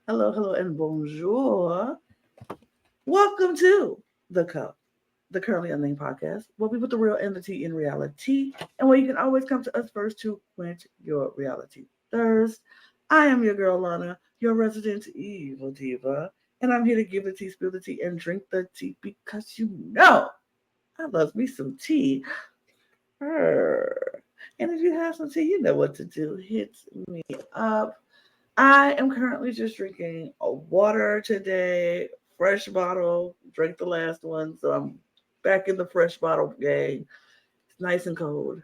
Hello, and bonjour. Welcome to The Cup, the Currently Unnamed Podcast, where we put the real and the tea in reality, and where you can always come to us first to quench your reality thirst. I am your girl, Lana, your resident evil diva, and I'm here to give the tea, spill the tea, and drink the tea because you know I love me some tea. And if you have some tea, you know what to do. Hit me up. I am currently just drinking a water today, fresh bottle. Drank the last one, so I'm back in the fresh bottle gang. It's nice and cold.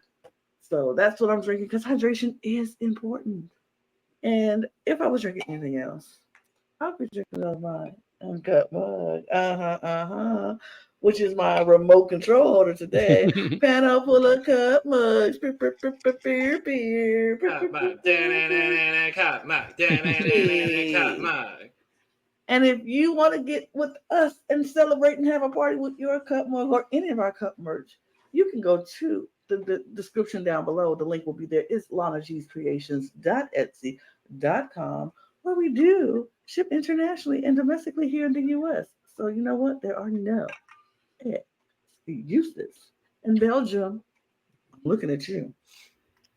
So that's what I'm drinking because hydration is important. And if I was drinking anything else, I'd be drinking out of my uncut mug. Which is my remote control holder today. Panel full of cup mugs. Beer. Cup mug. Cup mug. Cup mug. And if you want to get with us and celebrate and have a party with your cup mug or any of our cup merch, you can go to the description down below. The link will be there. It's lanagcreations.etsy.com, where we do ship internationally and domestically here in the U.S. So you know what? There are no excuses. In Belgium, I'm looking at you.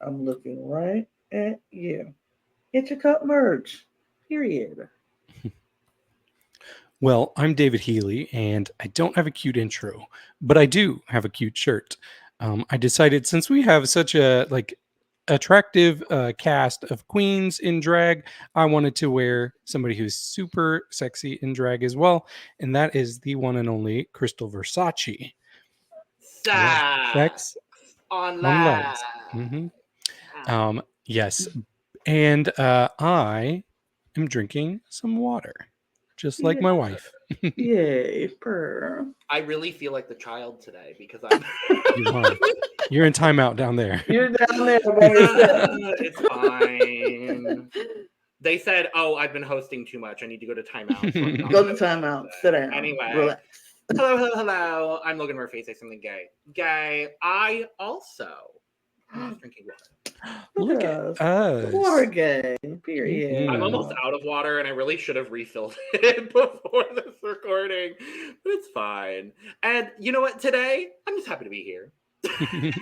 I'm looking right at you. Get your cup merch. Period. Well, I'm David Healy, and I don't have a cute intro, but I do have a cute shirt. I decided, since we have such a attractive cast of queens in drag, I wanted to wear somebody who's super sexy in drag as well, and that is the one and only Crystal Versace. Sex on legs. Mm-hmm. Yes, and I am drinking some water. Just like my wife. Yay, purr. I really feel like the child today because I'm. You're in timeout down there. You're down there, baby. It's fine. They said, "Oh, I've been hosting too much. I need to go to timeout." So go to timeout. Sit down. Anyway. Relax. Hello. I'm Logan Morphae. Say something gay. I also am drinking water. Look at us. Water gang. Period. Mm-hmm. I'm almost out of water, and I really should have refilled it before this recording, but it's fine. And you know what? Today, I'm just happy to be here. Because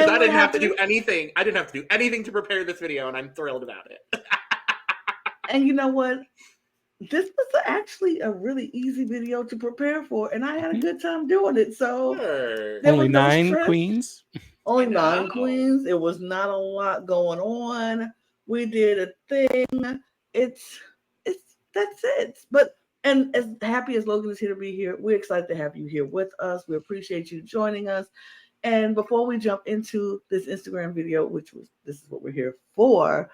I didn't have to do anything. I didn't have to do anything to prepare this video, and I'm thrilled about it. And you know what? This was actually a really easy video to prepare for, and I had a good time doing it. So only 9 queens. Only 9 queens. It was not a lot going on. We did a thing. It's that's it. But and as happy as Logan is here to be here, we're excited to have you here with us. We appreciate you joining us. And before we jump into this Instagram video, this is what we're here for.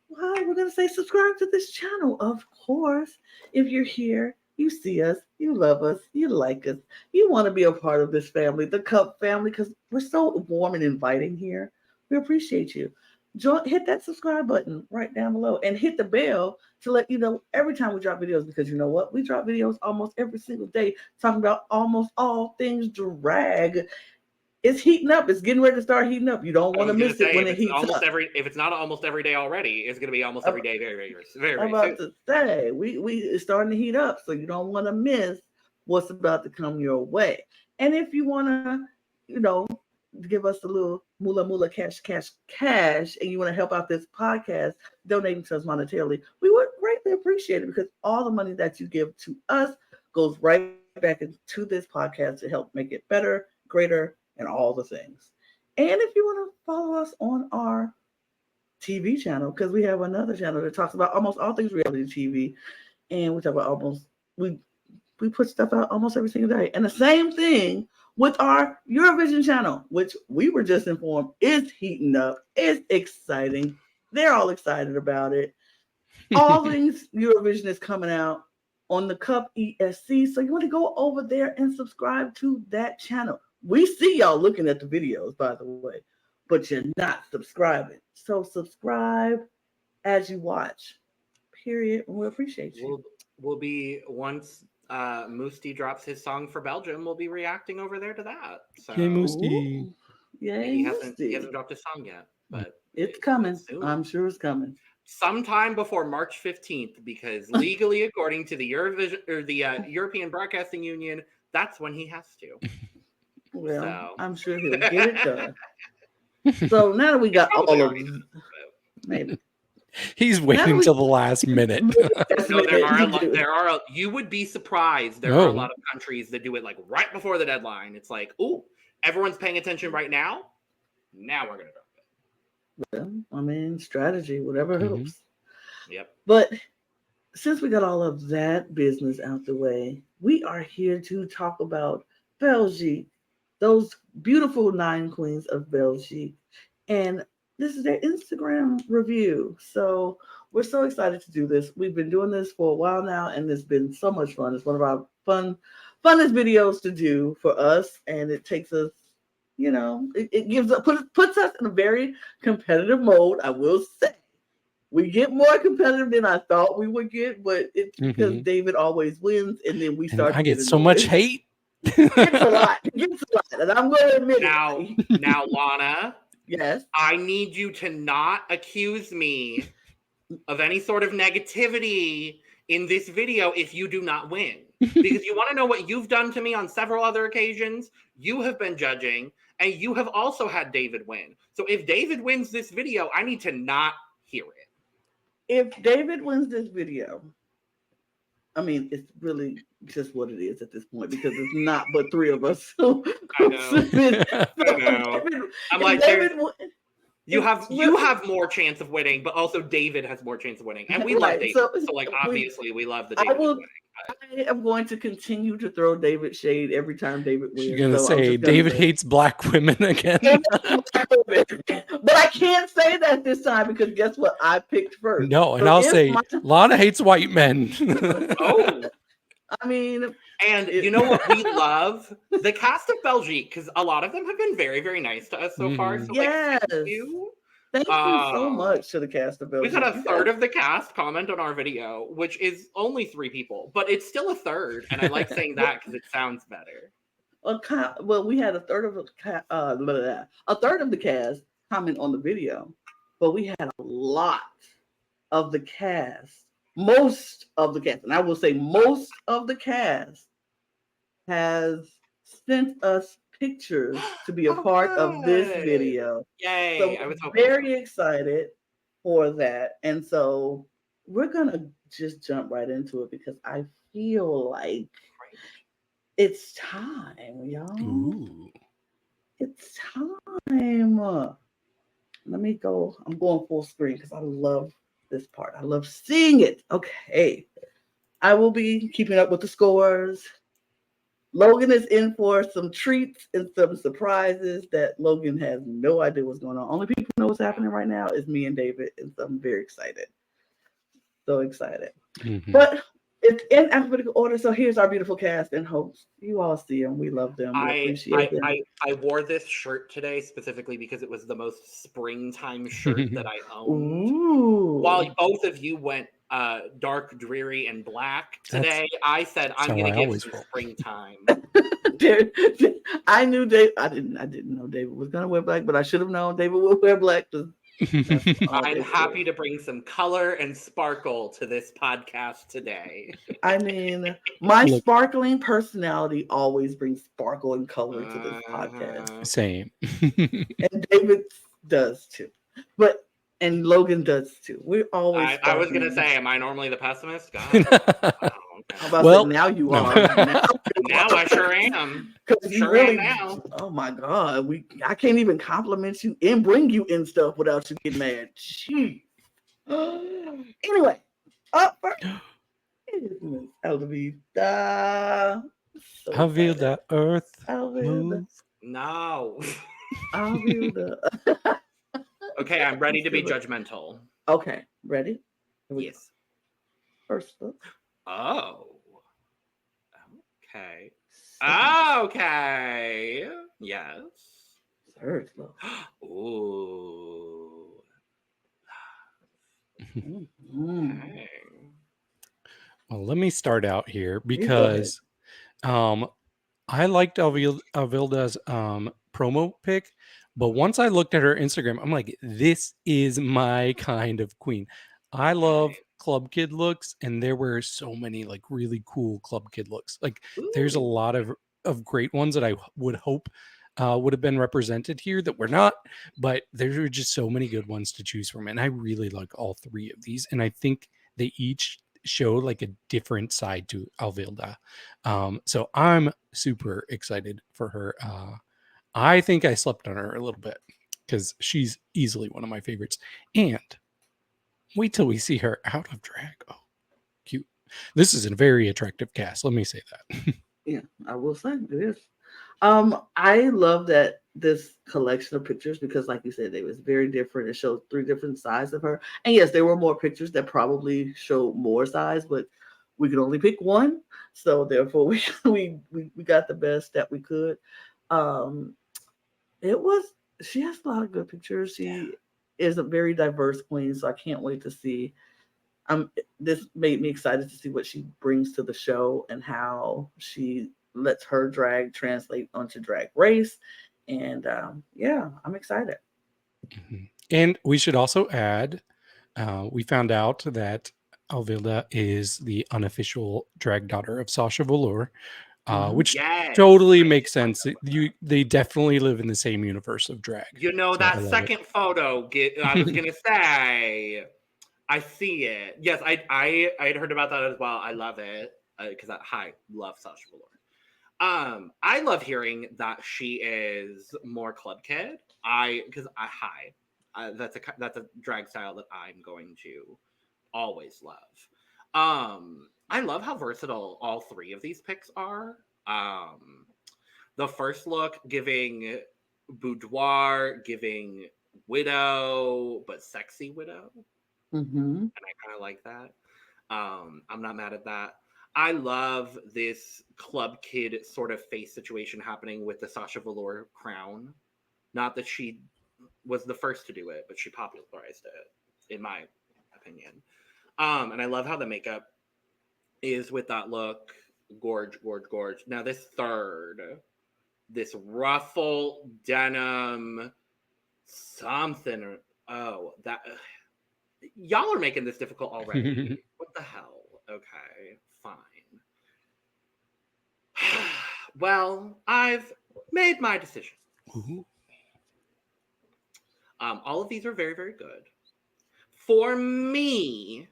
Well, we're gonna say subscribe to this channel, of course. If you're here, you see us, you love us, you like us, you want to be a part of this family, the Cup family, because we're so warm and inviting here. We appreciate you. Hit that subscribe button right down below and hit the bell to let you know every time we drop videos, because you know what? We drop videos almost every single day talking about almost all things drag. It's heating up. It's getting ready to start heating up. You don't want to miss it when it heats up. If it's not almost every day already, it's going to be almost every day very I'm about to say, we it's starting to heat up, so you don't want to miss what's about to come your way. And if you want to, give us a little moolah cash, and you want to help out this podcast, donating to us monetarily, we would greatly appreciate it, because all the money that you give to us goes right back into this podcast to help make it better, greater, and all the things. And if you want to follow us on our TV channel, because we have another channel that talks about almost all things reality TV, and we talk about we put stuff out almost every single day. And the same thing with our Eurovision channel, which we were just informed is heating up. It's exciting. They're all excited about it. All things Eurovision is coming out on the Cup ESC. So you want to go over there and subscribe to that channel. We see y'all looking at the videos, by the way, but you're not subscribing. So subscribe as you watch. Period. We appreciate you. We'll be, once Moosty drops his song for Belgium, we'll be reacting over there to that. So Yay, Moosty. Yay, he Moosty. hasn't dropped his song yet, but It's coming. soon. I'm sure it's coming. Sometime before March 15th, because legally, according to the Eurovision or the European Broadcasting Union, that's when he has to. Well, So. I'm sure he'll get it done. So now that we got all of maybe. He's waiting till the last minute. No, there are. You would be surprised. There are a lot of countries that do it like right before the deadline. It's like, ooh, everyone's paying attention right now. Now we're gonna drop it. Well, I mean, strategy, whatever helps. Yep. But since we got all of that business out the way, we are here to talk about Belgique, those beautiful 9 queens of Belgique, and this is their Instagram review. So we're so excited to do this. We've been doing this for a while now, and it's been so much fun. It's one of our funnest videos to do for us, and it takes us, you know, it gives up, puts us in a very competitive mode. I will say, we get more competitive than I thought we would get, but it's because David always wins, and then we start. I get so much hate. It's a lot. It's a lot, and I'm going to admit it. Now, Lana. Yes. I need you to not accuse me of any sort of negativity in this video if you do not win. Because you want to know what you've done to me on several other occasions. You have been judging, and you have also had David win. So if David wins this video, I need to not hear it. If David wins this video, I mean, it's really just what it is at this point, because it's not but 3 of us. So I know. I'm like, you have more chance of winning, but also David has more chance of winning, and we love David. So like, obviously, we love the David winning. I am going to continue to throw David shade every time David wins. You're gonna say David hates black women again. But I can't say that this time, because guess what? I picked first. No, and so I'll say Lana hates white men. Oh, I mean, and you know what we love? The cast of Belgique, because a lot of them have been very, very nice to us so far. So yes. Thank you. Thank you so much to the cast of Belgique. We had a third of the cast comment on our video, which is only 3 people, but it's still a third, and I like saying that because it sounds better. Well, we had a third of the cast comment on the video, but we had a lot of the cast. Most of the cast, and I will say most of the cast, has sent us pictures to be a part of this video. Yay! So I was very excited for that, and so we're gonna just jump right into it, because I feel like it's time, y'all. Ooh. It's time. Let me go. I'm going full screen because I love this part. I love seeing it. Okay. I will be keeping up with the scores. Logan is in for some treats and some surprises that Logan has no idea what's going on. Only people who know what's happening right now is me and David, and so I'm very excited. So excited. But it's in alphabetical order, so here's our beautiful cast and hosts. You all see them. We love them. We appreciate them. I wore this shirt today specifically because it was the most springtime shirt that I owned. Ooh. While both of you went dark, dreary, and black today, I said I'm going to give some springtime. I knew David. I didn't know David was going to wear black, but I should have known David would wear black. I'm happy to bring some color and sparkle to this podcast today. I mean, my sparkling personality always brings sparkle and color to this podcast. Same. And David does too. And Logan does too. We're always. I was gonna say, am I normally the pessimist? God. Well, now you are. Now I sure am. Sure am now. Oh my God, I can't even compliment you and bring you in stuff without you getting mad. Jeez. Anyway, up first is Miss Alvilda. Alvilda, Earth. Alvilda. No. Alvilda. Okay, I'm ready to be judgmental. Okay, ready? Yes. First look. Oh. Okay. Okay. Yes. Third love. Ooh. Mhm. Okay. Well, let me start out here You go ahead. because I liked Alvilda's promo pic, but once I looked at her Instagram, I'm like, this is my kind of queen. I love club kid looks, and there were so many like really cool club kid looks. Like there's a Ooh. lot of great ones that I would hope would have been represented here that were not, but there were just so many good ones to choose from, and I really like all three of these, and I think they each show like a different side to Alvilda. So I'm super excited for her. I think I slept on her a little bit because she's easily one of my favorites. And wait till we see her out of drag. Oh, cute. This is a very attractive cast. Let me say that. Yeah, I will say it is. I love that this collection of pictures because, like you said, it was very different. It showed three different sides of her, and yes, there were more pictures that probably showed more sides, but we could only pick one, so therefore we got the best that we could. Um, it was she has a lot of good pictures. She is a very diverse queen, so I can't wait to see. This made me excited to see what she brings to the show and how she lets her drag translate onto Drag Race. And yeah, I'm excited. Mhm. And we should also add, we found out that Alvilda is the unofficial drag daughter of Sasha Velour, which Yes. totally I makes did find sense. out about that. They definitely live in the same universe of drag. You know, So I that love it. second photo, I was going to say, I see it. Yes, I had heard about that as well. I love it. Because I love Sasha Velour. I love hearing that she is more club kid. That's a drag style that I'm going to always love. I love how versatile all three of these picks are. The first look giving boudoir, giving widow, but sexy widow, Mm-hmm. and I kind of like that. I'm not mad at that. I love this club kid sort of face situation happening with the Sasha Velour crown. Not that she was the first to do it, but she popularized it, in my opinion. And I love how the makeup is with that look. Gorge, gorge, gorge. Now this third, this ruffle denim something. Oh, that y'all are making this difficult already. What the hell? Okay, fine. Well, I've made my decision. Ooh. All of these are very, very good. For me,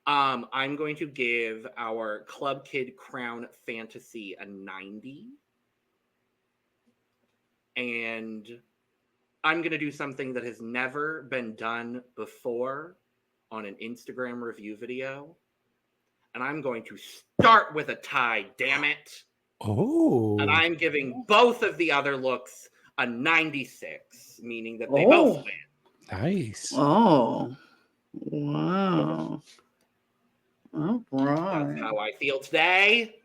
I'm going to give our Club Kid Crown Fantasy a 90. And I'm going to do something that has never been done before on an Instagram review video. And I'm going to start with a tie, damn it. Oh. And I'm giving both of the other looks a 96, meaning that they both win. Nice. Oh, wow. All right. That's how I feel today.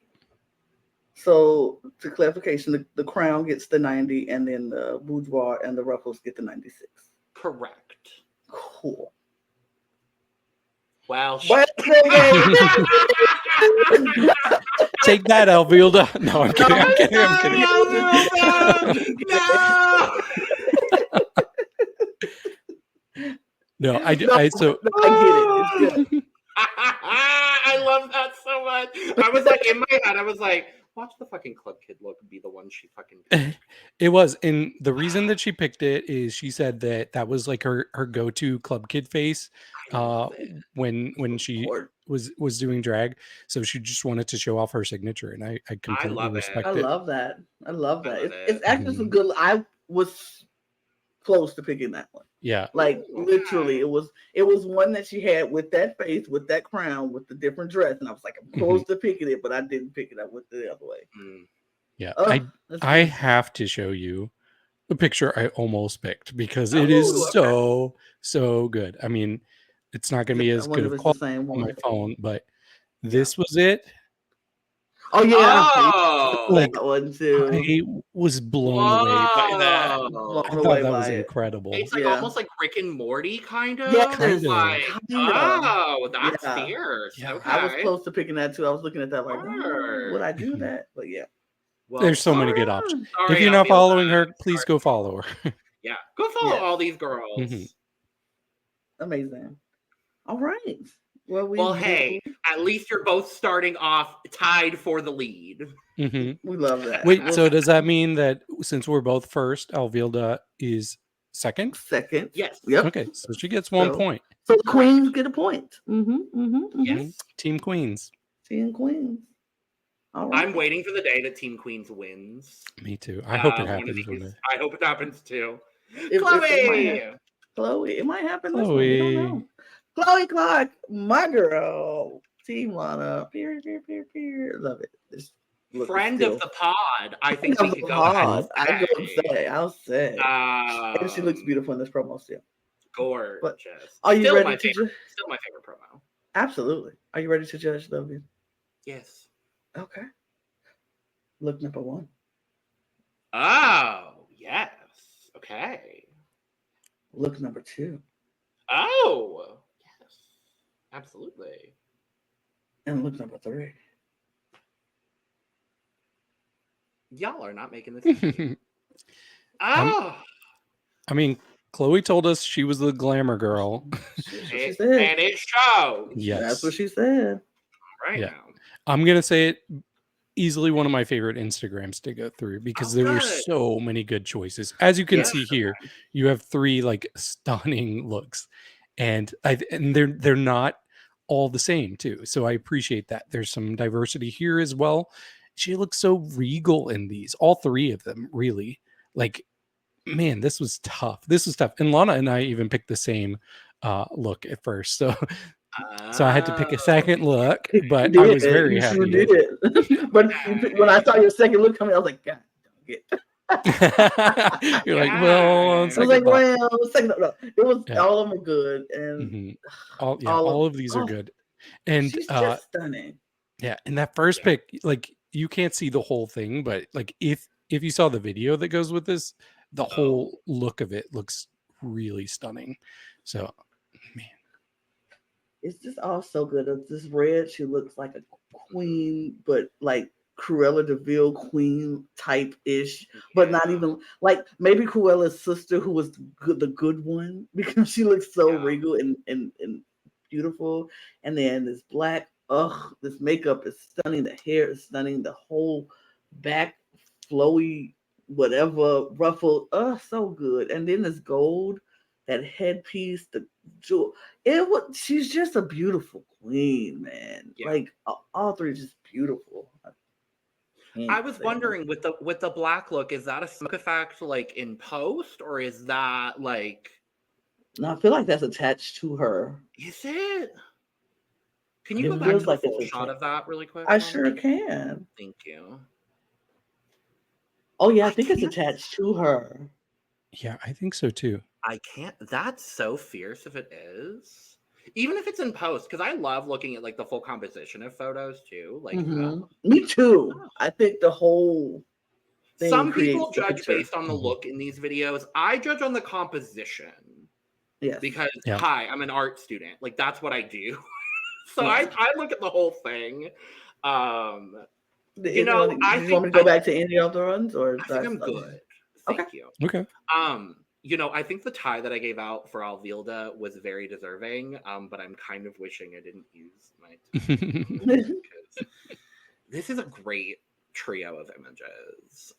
So, to clarification, the crown gets the 90, and then the boudoir and the ruffles get the 96. Correct. Cool. Well, take that, Alvilda. No, I'm kidding. I'm kidding. No, I get it. It's good. I love that so much. I was like, in my head, I was like, watch the fucking club kid look be the one she fucking picked. It was, and the reason that she picked it is she said that was like her go-to club kid face when she was doing drag, so she just wanted to show off her signature, and I completely respect it. I love that. I love that. It's actually some good. I was close to picking that one. Yeah, like literally, it was one that she had with that face, with that crown, with the different dress, and I was like, I'm close to picking it, but I didn't pick it. I went the other way. Yeah, I have to show you the picture I almost picked because it is so good. I mean, it's not going to be as good of quality on my phone, but This was it. Oh yeah, Oh, Like, that one too. I was blown away by that. whoa. I thought that was incredible. It's like almost like Rick and Morty, kind of. Yeah, Kind of. Like, Kind of. oh, that's Yeah. fierce. Yeah. Okay. I was close to picking that too. I was looking at that like, Sure. would I do that? But yeah. Well, There's so many All good right. options. sorry, If you're not Alvilda. following her, please go follow her. Yeah, go follow Yes. all these girls. Mhm. Amazing. All right. Well, hey, at least you're both starting off tied for the lead. Mhm. we love that. Wait, We'll so does that mean that since we're both first, Alvilda is second? second. Yes. Yep. Okay, so she gets 1 So- point. So the queens get a point. Yes. Team Queens. Team queens. All right. I'm waiting for the day that Team Queens wins. Me too. I hope it One of happens one these. day. I hope it happens too. It might Chloe! happen. Chloe, it might happen this one. We don't Chloe. know. Chloe Clarke, my girl. Team Lana. Peer. Love it. This look is Friend still- of the pod. I think Friend we of could the go ahead and pod. I go and say. I'll say. And she looks beautiful in this promo still. Gorgeous. Are you Still ready my to favorite, still my favorite promo. Absolutely. Are you ready to judge, Logan? Yes. Okay. Look number 1. Oh, yes. Okay. Look number 2. Oh, yes. Absolutely. And look number 3. Y'all are not making this easy. Oh. I mean, Chloe told us she was the glamour girl. She said. And it shows Yes. That's what she said. right Yeah. now. I'm going to say it easily one of my favorite Instagrams to go through because Oh, there were good. so many good choices. As you can Yeah. see here, you have 3 like stunning looks, and they're not all the same too. So I appreciate that. There's some diversity here as well. She looks so regal in these, all 3 of them, really. Like, man, this was tough. And Lana and I even picked the same look at first. So I had to pick a second look, but I was very happy. You did. But when I saw your second look coming, I was like, God, don't get. You're like, well, I was like, well, second, no. It was all of them were good, and Mhm. all of these are good. And she's just stunning. yeah, and that first pick, like you can't see the whole thing, but like if you saw the video that goes with this, the whole look of it looks really stunning. So, man, It's just all so good. It's this red, she looks like a queen, but like Cruella de Vil queen type ish, but not even like maybe Cruella's sister, who was the good one, because she looks so regal and beautiful. And then this black, this makeup is stunning. The hair is stunning. The whole back flowy, whatever ruffled, so good. And then this gold, that headpiece, the jewel. She's just a beautiful queen, man. Yeah. Like all 3 are just beautiful. I was wondering with the black look, is that a smoke effect like in post, or is that like? No, I feel like that's attached to her. Is it? Can you It go back to feels the like full it's shot of that really quick? I for sure me? can. Thank you. Oh yeah, I think it's attached to her. yeah, I think so too. I can't. That's so fierce if it is. Even if it's in post, because I love looking at like the full composition of photos too. Like Me too. I think the whole thing some people creates the judge picture. based on the look in these videos. I judge on the composition. Yes. Because Yeah. hi, I'm an art student. Like that's what I do. So Yeah. I look at the whole thing. Do you know, you want me to go back to any other ones, or I think I'm good. Thank you. Okay. You know, I think the tie that I gave out for Alvilda was very deserving. But I'm kind of wishing I didn't use my tie because this is a great trio of images.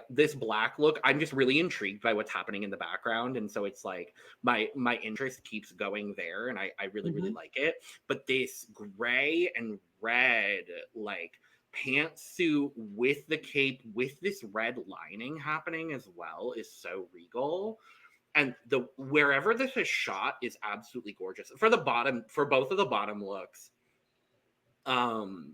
This black look, I'm just really intrigued by what's happening in the background, and so it's like my interest keeps going there, and I really really like it. But this gray and red like pantsuit with the cape with this red lining happening as well is so regal. And the wherever this is shot is absolutely gorgeous. For both of the bottom looks,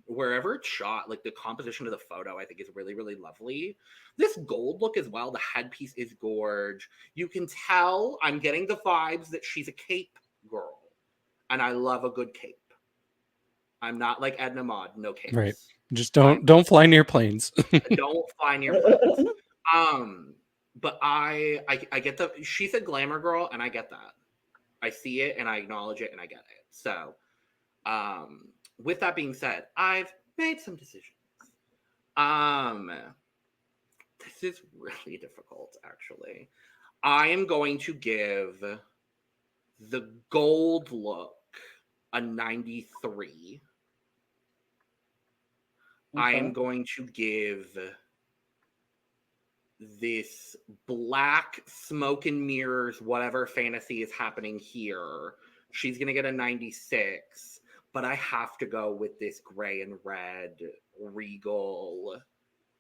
wherever it's shot, like the composition of the photo I think is really really lovely. This gold look as well, the headpiece is gorge. You can tell I'm getting the vibes that she's a cape girl, and I love a good cape. I'm not like Edna Maude, no case. Right. Just don't fly near planes. Don't fly near planes. But I get she's a glamour girl, and I get that. I see it and I acknowledge it and I get it. So, with that being said, I've made some decisions. This is really difficult, actually. I am going to give the gold look a 93. Okay. I am going to give this black smoke and mirrors, whatever fantasy is happening here. She's going to get a 96, but I have to go with this gray and red regal.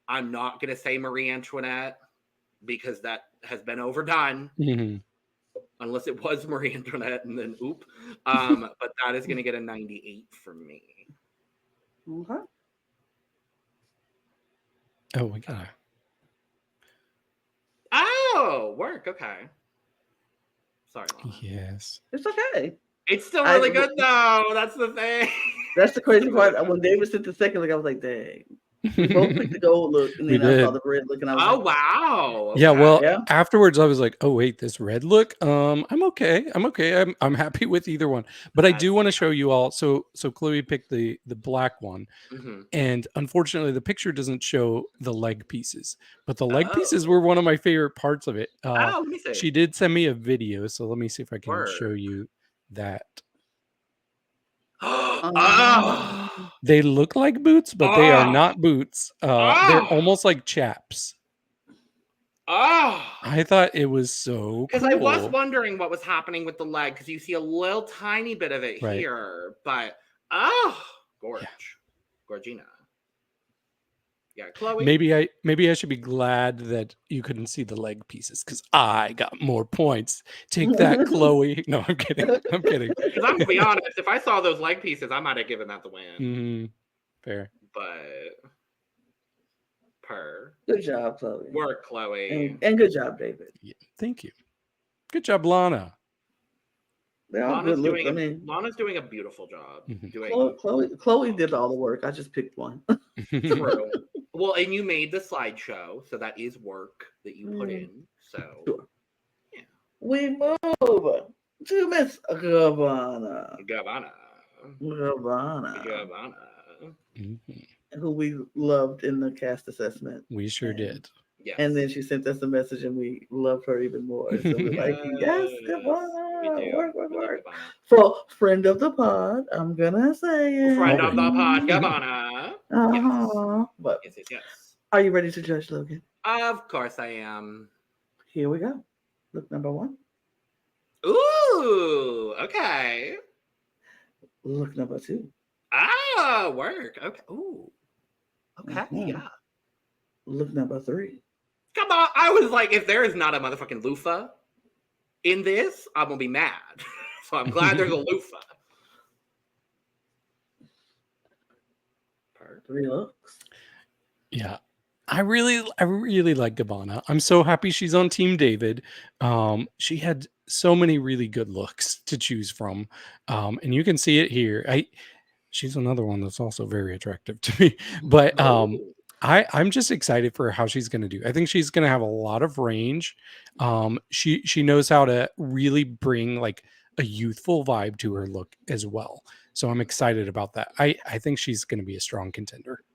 I'm not going to say Marie Antoinette because that has been overdone. Mm-hmm. Unless it was Marie Antoinette and then oop. But that is going to get a 98 from me. Okay. Oh, we got it. Oh, work. Okay. Sorry, Lana. Yes. It's okay. It's still really good, though. That's the thing. That's the crazy part. When David said the second look, I was like, dang. We both picked the gold look, and then I saw the red look, and I was like, wow. Okay. Yeah, well, afterwards I was like, oh wait, this red look, I'm okay. I'm happy with either one. But I do want to show you all. So Chloe picked the black one, and unfortunately the picture doesn't show the leg pieces. But the leg pieces were one of my favorite parts of it. Let me see. She did send me a video, so let me see if I can show you that. They look like boots, but they are not boots. They're almost like chaps. I thought it was so cool. Because I was wondering what was happening with the leg, because you see a little tiny bit of it here, but gorge. Gorgina. Yeah, Chloe. Maybe I should be glad that you couldn't see the leg pieces, because I got more points. Take that, Chloe. No, I'm kidding. Because I'm gonna be honest, if I saw those leg pieces, I might have given that the win. Mm-hmm. Fair. But good job, Chloe. Work, Chloe. And good job, David. Yeah, thank you. Good job, Lana. They're all good looks. Lana's doing a beautiful job. Chloe did all the work. I just picked one. True. Well, and you made the slideshow, so that is work that you put in. So, yeah. We move to Miss Gabanna. Who we loved in the cast assessment. We sure did. Yes. And then she sent us a message, and we loved her even more. So we're like, yes, Gabanna. Work. So, friend of the pod, I'm gonna say it. Friend of the pod, Gabanna. Yes. But yes. Are you ready to judge, Logan? Of course I am. Here we go. Look number 1. Ooh, okay. Look number 2. Work. Okay. Ooh. Okay, yeah. Look number 3. Come on. I was like, if there is not a motherfucking loofah in this, I'm gonna be mad. So I'm glad there's a loofah. 3 looks. Yeah. I really like Gabanna. I'm so happy she's on Team David. She had so many really good looks to choose from. And you can see it here. She's another one that's also very attractive to me. But I'm just excited for how she's going to do. I think she's going to have a lot of range. She knows how to really bring like a youthful vibe to her look as well. So I'm excited about that. I think she's going to be a strong contender.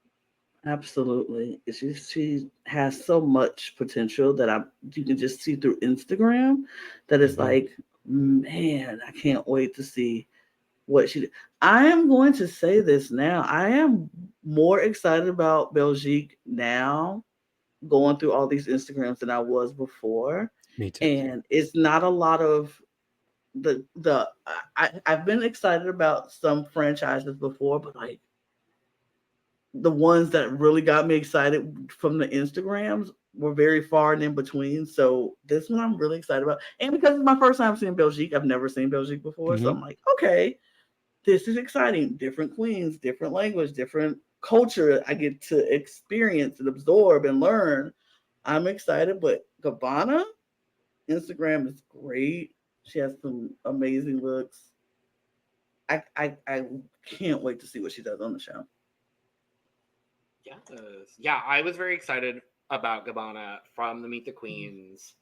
Absolutely. She has so much potential that you can just see through Instagram that it's like, man, I can't wait to see what she did. I am going to say this now. I am more excited about Belgique now going through all these Instagrams than I was before. Me too. And it's not a lot of I've been excited about some franchises before, but like the ones that really got me excited from the Instagrams were very far and in between. So this one I'm really excited about. And because it's my first time seeing Belgique, I've never seen Belgique before. So I'm like, okay, this is exciting. Different queens, different language, different culture I get to experience and absorb and learn. I'm excited, but Gabanna, Instagram is great. She has some amazing looks. I can't wait to see what she does on the show. Yes. Yeah, I was very excited about Gabanna from the Meet the Queens.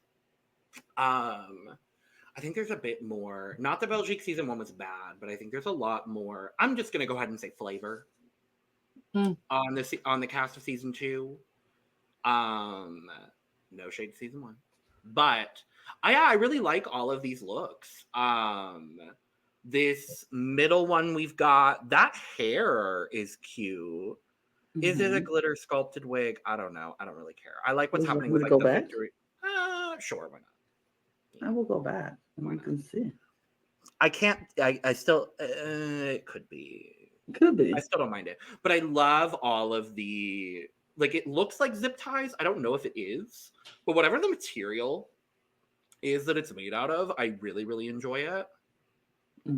I think there's a bit more. Not that Belgique season 1 was bad, but I think there's a lot more. I'm just gonna go ahead and say flavor on the cast of season 2. No shade to season 1, but I really like all of these looks. This middle one we've got, that hair is cute. Is it a glitter sculpted wig? I don't know. I don't really care. I like what's happening with like the victory. Sure, why not? I will go back. You can see. I can't. I still. It could be. Could be. I still don't mind it, but I love all of the. Like, it looks like zip ties. I don't know if it is, but whatever the material is that it's made out of, I really, really enjoy it.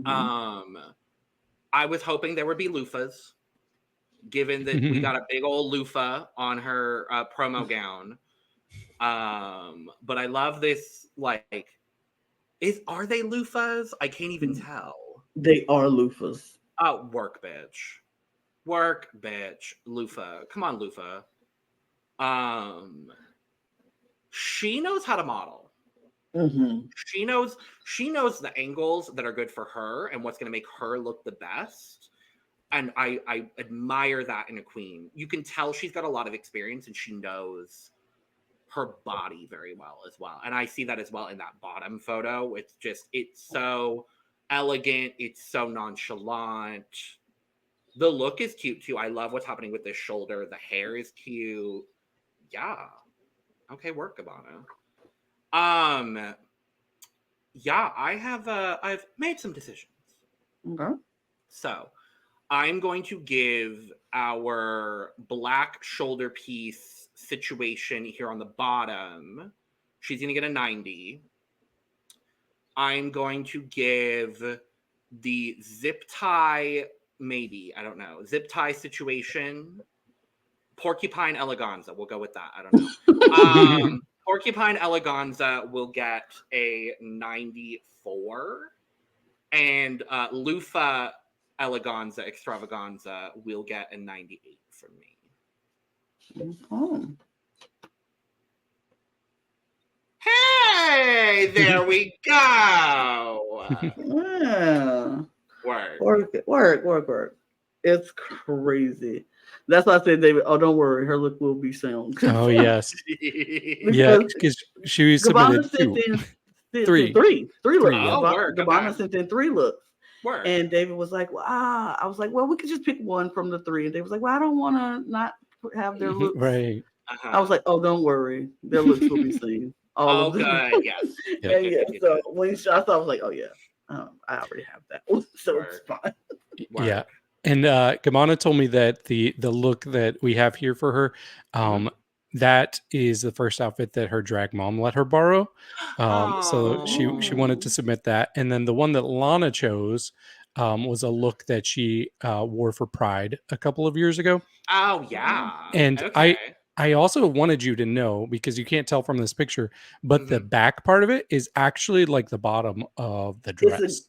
I was hoping there would be loofahs, given that we got a big old loofah on her promo gown. But I love this, like, are they loofahs? I can't even tell. They are loofahs. Oh, work, bitch. Work, bitch. Loofah. Come on, loofah. She knows how to model. She knows the angles that are good for her and what's going to make her look the best. And I admire that in a queen. You can tell she's got a lot of experience and she knows her body very well as well. And I see that as well in that bottom photo. It's so elegant. It's so nonchalant. The look is cute too. I love what's happening with this shoulder. The hair is cute. Yeah. Okay, work, Gabanna. Yeah, I've made some decisions. Okay. So I'm going to give our black shoulder piece situation here on the bottom. She's going to get a 90. I'm going to give the zip tie, maybe, I don't know, zip tie situation, Porcupine Eleganza. We'll go with that. I don't know. Porcupine Eleganza will get a 94. And Loofah Eleganza Extravaganza will get a 98 from me. Oh. Hey, there we go. Yeah. Work. It's crazy. That's why I said, David, oh, don't worry. Her look will be soon. Oh, yes. Yeah, because she submitted three looks. Gabanna sent in 3 looks. Work. And David was like, well, I was like, well, we could just pick one from the 3. And David was like, well, I don't want to not have their looks. Right. I was like, oh, don't worry. Their looks will be seen. All of them. Good. Yes. So when I saw, I was like, oh, yeah. I already have that one, so it's fine. Yeah. And Gabanna told me that the look that we have here for her, that is the first outfit that her drag mom let her borrow. So she wanted to submit that. And then the one that Lana chose was a look that she wore for Pride a couple of years ago. Oh, yeah. And I also wanted you to know, because you can't tell from this picture, but the back part of it is actually like the bottom of the dress.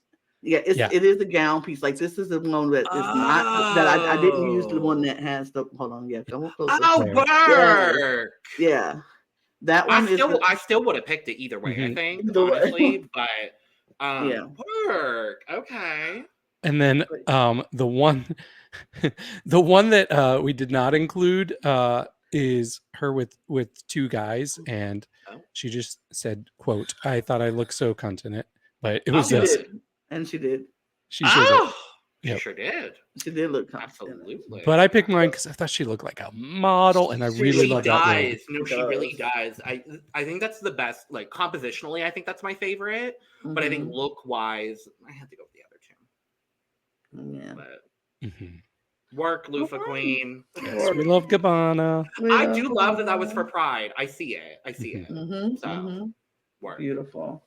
It is a gown piece. Like, this is the one that is not that I didn't use the one that has the. Hold on, come closer. Burke. Yeah, that one I still would have picked it either way. I think honestly, but Burke. Okay. And then the one that we did not include is her with 2 guys, and she just said, quote, "I thought I looked so cunt in it," but it was this. And she did. She sure did. She did look absolutely. But I picked mine because I thought she looked like a model, and I really love that look. No, she really does. I think that's the best. Like, compositionally, I think that's my favorite. But I think look wise, I had to go with the other 2. Yeah. But work, Loofah Queen. Yes, we love Gabanna. I do love that was for Pride. I see it. So work. Beautiful.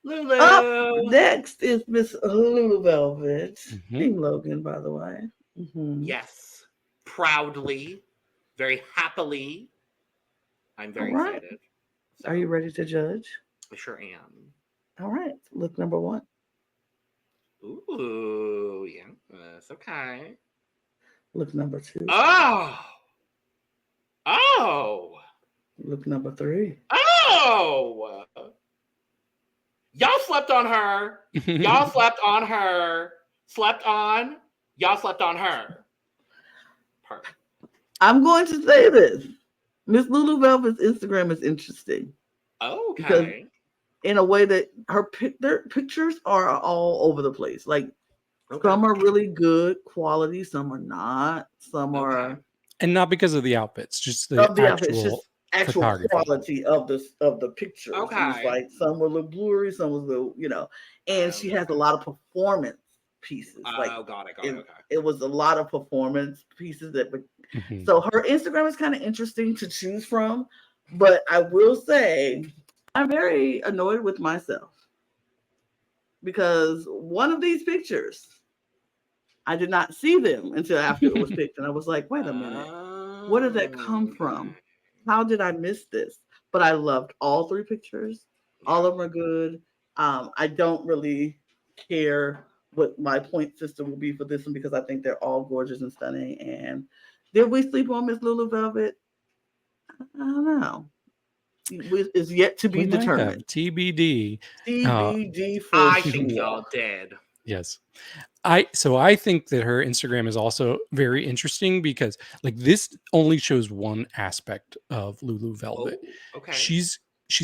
Loulou. Up next is Miss Loulou Velvet. Team Logan, by the way. Yes. Proudly. Very happily. I'm very excited. So, are you ready to judge? I sure am. All right. Look number 1. Ooh, yes, okay. Look number 2. Oh! Look number 3. Oh! Y'all slept on her. Y'all slept on her. Slept on. Y'all slept on her. Perfect. I'm going to say this. Miss Loulou Velvet's Instagram is interesting. Okay. Because in a way that their pictures are all over the place. Like some are really good quality, some are not. Some are, and not because of the outfits, just the actual quality of the pictures. Okay. It's like some were a little blurry, some was a little, and she has a lot of performance pieces. Got it. Okay. It was a lot of performance pieces so her Instagram is kind of interesting to choose from, but I will say I'm very annoyed with myself because one of these pictures, I did not see them until after it was picked. And I was like, wait a minute, where did that come from? How did I miss this? But I loved all 3 pictures. All of them are good. I don't really care what my point system will be for this one because I think they're all gorgeous and stunning. And did we sleep on Miss Loulou Velvet? I don't know. It's yet to be determined. TBD. TBD for I sure. think y'all did. Yes. I think that her Instagram is also very interesting because like this only shows one aspect of Loulou Velvet. Oh, okay. She's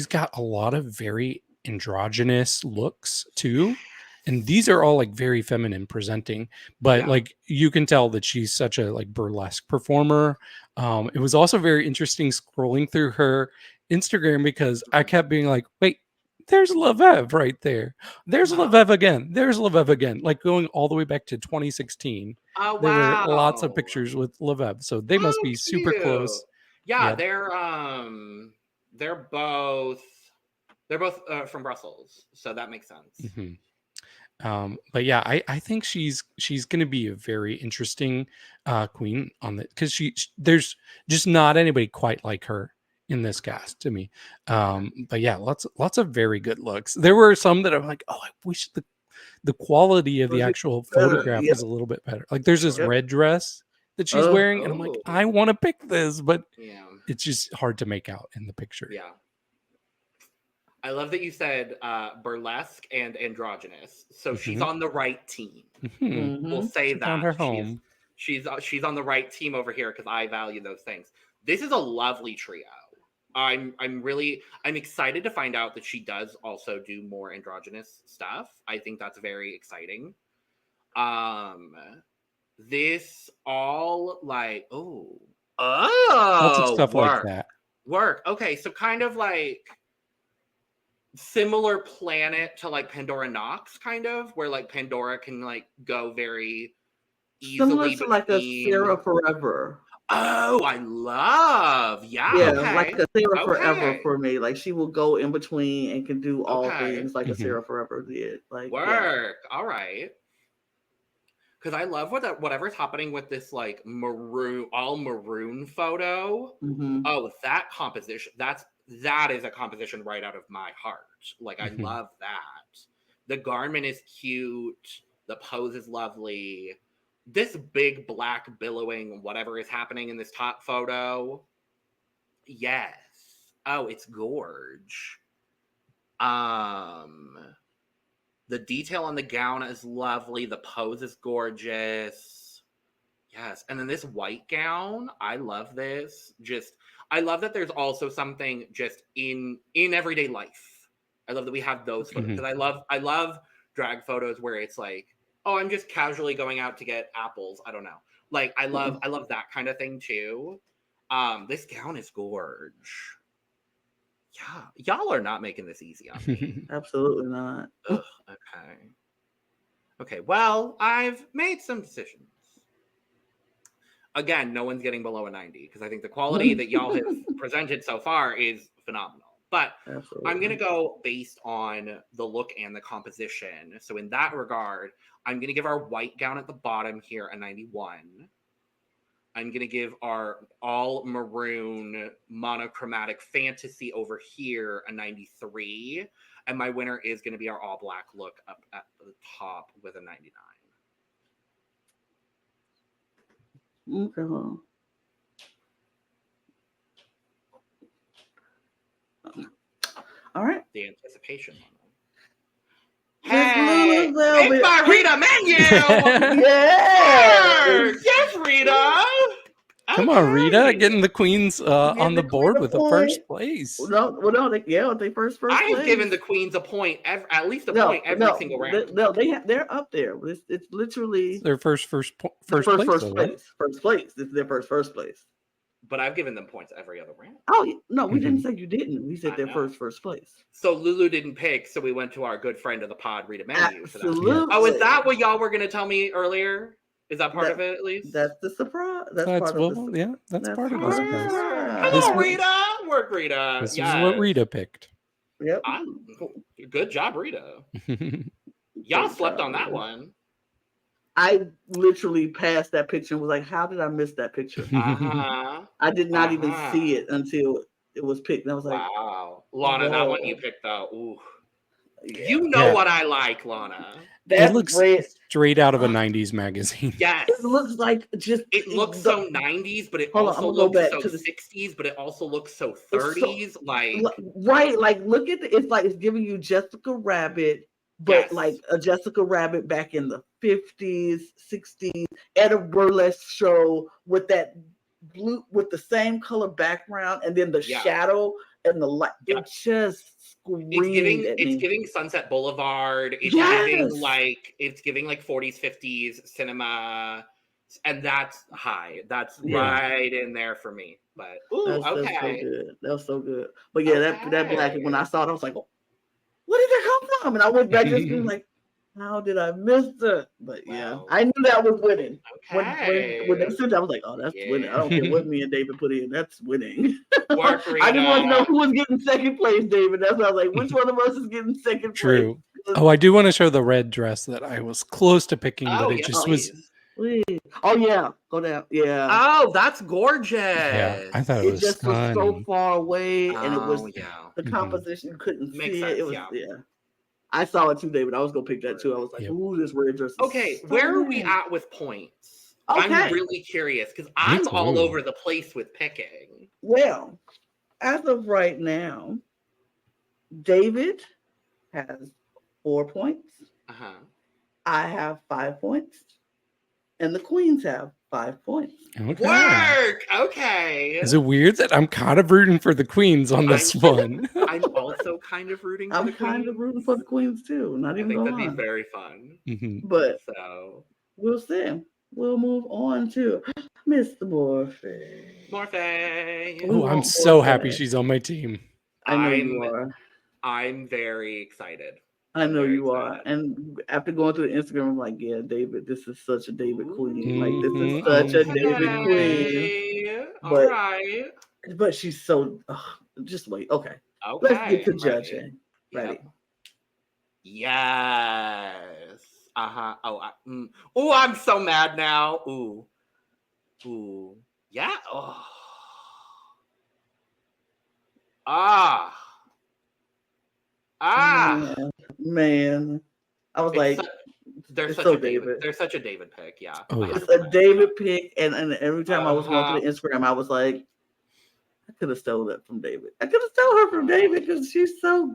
got a lot of very androgynous looks too. And these are all like very feminine presenting, but like you can tell that she's such a like burlesque performer. It was also very interesting scrolling through her Instagram because I kept being like, wait, there's Veuve right there. There's Veuve again. There's Veuve again. Like going all the way back to 2016. Oh, wow. There were lots of pictures with Veuve. So they must be super close. Yeah, they're both from Brussels, so that makes sense. But yeah, I think she's going to be a very interesting queen on the because there's just not anybody quite like her in this cast to me. But yeah, lots of very good looks. There were some that I'm like, oh, I wish the quality of the actual photograph was a little bit better. Like there's this red dress that she's wearing, and I'm like, I want to pick this, but it's just hard to make out in the picture. Yeah. I love that you said burlesque and androgynous. So she's on the right team. We'll say that. Found her home. She's on the right team over here because I value those things. This is a lovely trio. I'm excited to find out that she does also do more androgynous stuff. I think that's very exciting. This all like lots of stuff like that. Work. Okay, so kind of like similar planet to like Pandora Nox, kind of where like Pandora can like go very easily similar to like a Sarah Forever. Oh, I love like a Sarah Forever for me. Like she will go in between and can do all things like a Sarah Forever did. Like all right. Because I love whatever's happening with this like maroon photo. Oh, that composition. That is a composition right out of my heart. Like I love that. The garment is cute. The pose is lovely. This big black billowing whatever is happening in this top photo. Yes. Oh, it's gorge. The detail on the gown is lovely. The pose is gorgeous. Yes. And then this white gown, I love this. I love that there's also something just in everyday life. I love that we have those photos because I love drag photos where it's like, oh, I'm just casually going out to get apples. I don't know. Like I love that kind of thing too. This gown is gorge. Yeah, y'all are not making this easy on me. Absolutely not. Ugh, okay. Well, I've made some decisions. Again, no one's getting below a 90 because I think the quality that y'all have presented so far is phenomenal. But I'm going to go based on the look and the composition. So in that regard, I'm going to give our white gown at the bottom here a 91. I'm going to give our all maroon monochromatic fantasy over here a 93. And my winner is going to be our all black look up at the top with a 99. Okay, hold on. All right. The anticipation moment. Miss Hey, Loulou Velvet. it's my Rita menu. Yes. Yes, Rita. Come on, Rita, Okay. getting the queens on the the board queen with a the first point. place. No, they first I have place. given the queens a point, at least a point every single round. They're up there. It's literally It's their first place. first Though, place. right? First place. It's their first place. But I've given them points every other round. Oh no, we didn't say you didn't. We said I their know. first place. So Loulou didn't pick, so we went to our good friend of the pod, Rita Menu. Absolutely. Oh, is that what y'all were going to tell me earlier? Is that part of it, at least? That's the surprise. That's part of the yeah, that's part of the surprise. Hello, Rita. Work, Rita. This is what Rita picked. Yep. Good job, Rita. Y'all slept on that one. I literally passed that picture and was like, how did I miss that picture? Uh-huh. I did not even see it until it was picked. And I was like, wow. Lana, that one you picked out. Ooh. Yeah. You know what I like, Lana. It looks straight out of a 90s magazine. Yes. It looks like it looks so 90s, but it also looks so 60s, but it also looks so 30s. Right. Like, look at it's like it's giving you Jessica Rabbit, but like a Jessica Rabbit back in the 50s, 60s at a burlesque show with that blue, with the same color background and then the shadow and the light. It just it's giving Sunset Boulevard. It's giving like 40s, 50s cinema, and that's high. That's right in there for me. But that's so good. That was so good. But yeah, that black, when I saw it, I was like, oh, where did that come from? And I went back just being like, how did I miss it? But yeah, I knew that was winning. Okay. When they said that, I was like, oh, that's winning. I don't care what me and David put in. That's winning. Work, I just want to know who was getting second place, David. That's why I was like, which one of us is getting second place? True. Oh, I do want to show the red dress that I was close to picking, but it just was. Oh yeah, go down. Yeah. Oh, that's gorgeous. Yeah, I thought it was just was so far away, and it was the Mm-hmm. composition couldn't see sense, it. It was I saw it too, David. I was gonna pick that too. I was like, "Ooh, this red dress." Okay, where are we at with points? Okay. I'm really curious because I'm all over the place with picking. Well, as of right now, David has 4 points. I have 5 points, and the queens have 5 points. Okay. Work. Okay. Is it weird that I'm kind of rooting for the queens on this one? I'm also kind of rooting. I'm kind of rooting for the queens too. Not even. I think that'd be very fun. Mm-hmm. But so we'll see. We'll move on to Mr. Morphae. Morphae. Oh, I'm so happy she's on my team. I know you are. I'm very excited. I know you are. And after going through the Instagram, I'm like, yeah, David, this is such a David queen. Like, this is such a David queen. All right. But she's so, just wait. Okay. Let's get to judging. Ready? Yes. Oh, I'm so mad now. Ooh. Yeah. Oh. Man. I was like, they're such a David. They're such a David pick, yeah. Oh, yeah. It's a David pick, and every time I was going through the Instagram, I was like, I could have stolen that from David. I could have stolen her from David because she's so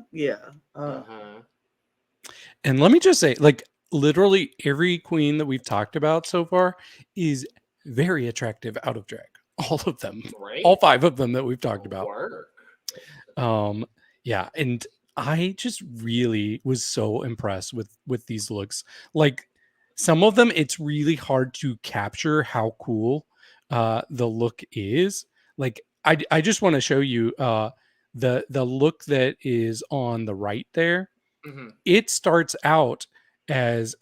And let me just say, like, literally every queen that we've talked about so far is very attractive out of drag. All of them, all 5 of them that we've talked about. Yeah, and I just really was so impressed with these looks. Like, some of them, it's really hard to capture how cool the look is. Like, I just want to show you the look that is on the right there. Mm-hmm. It starts out as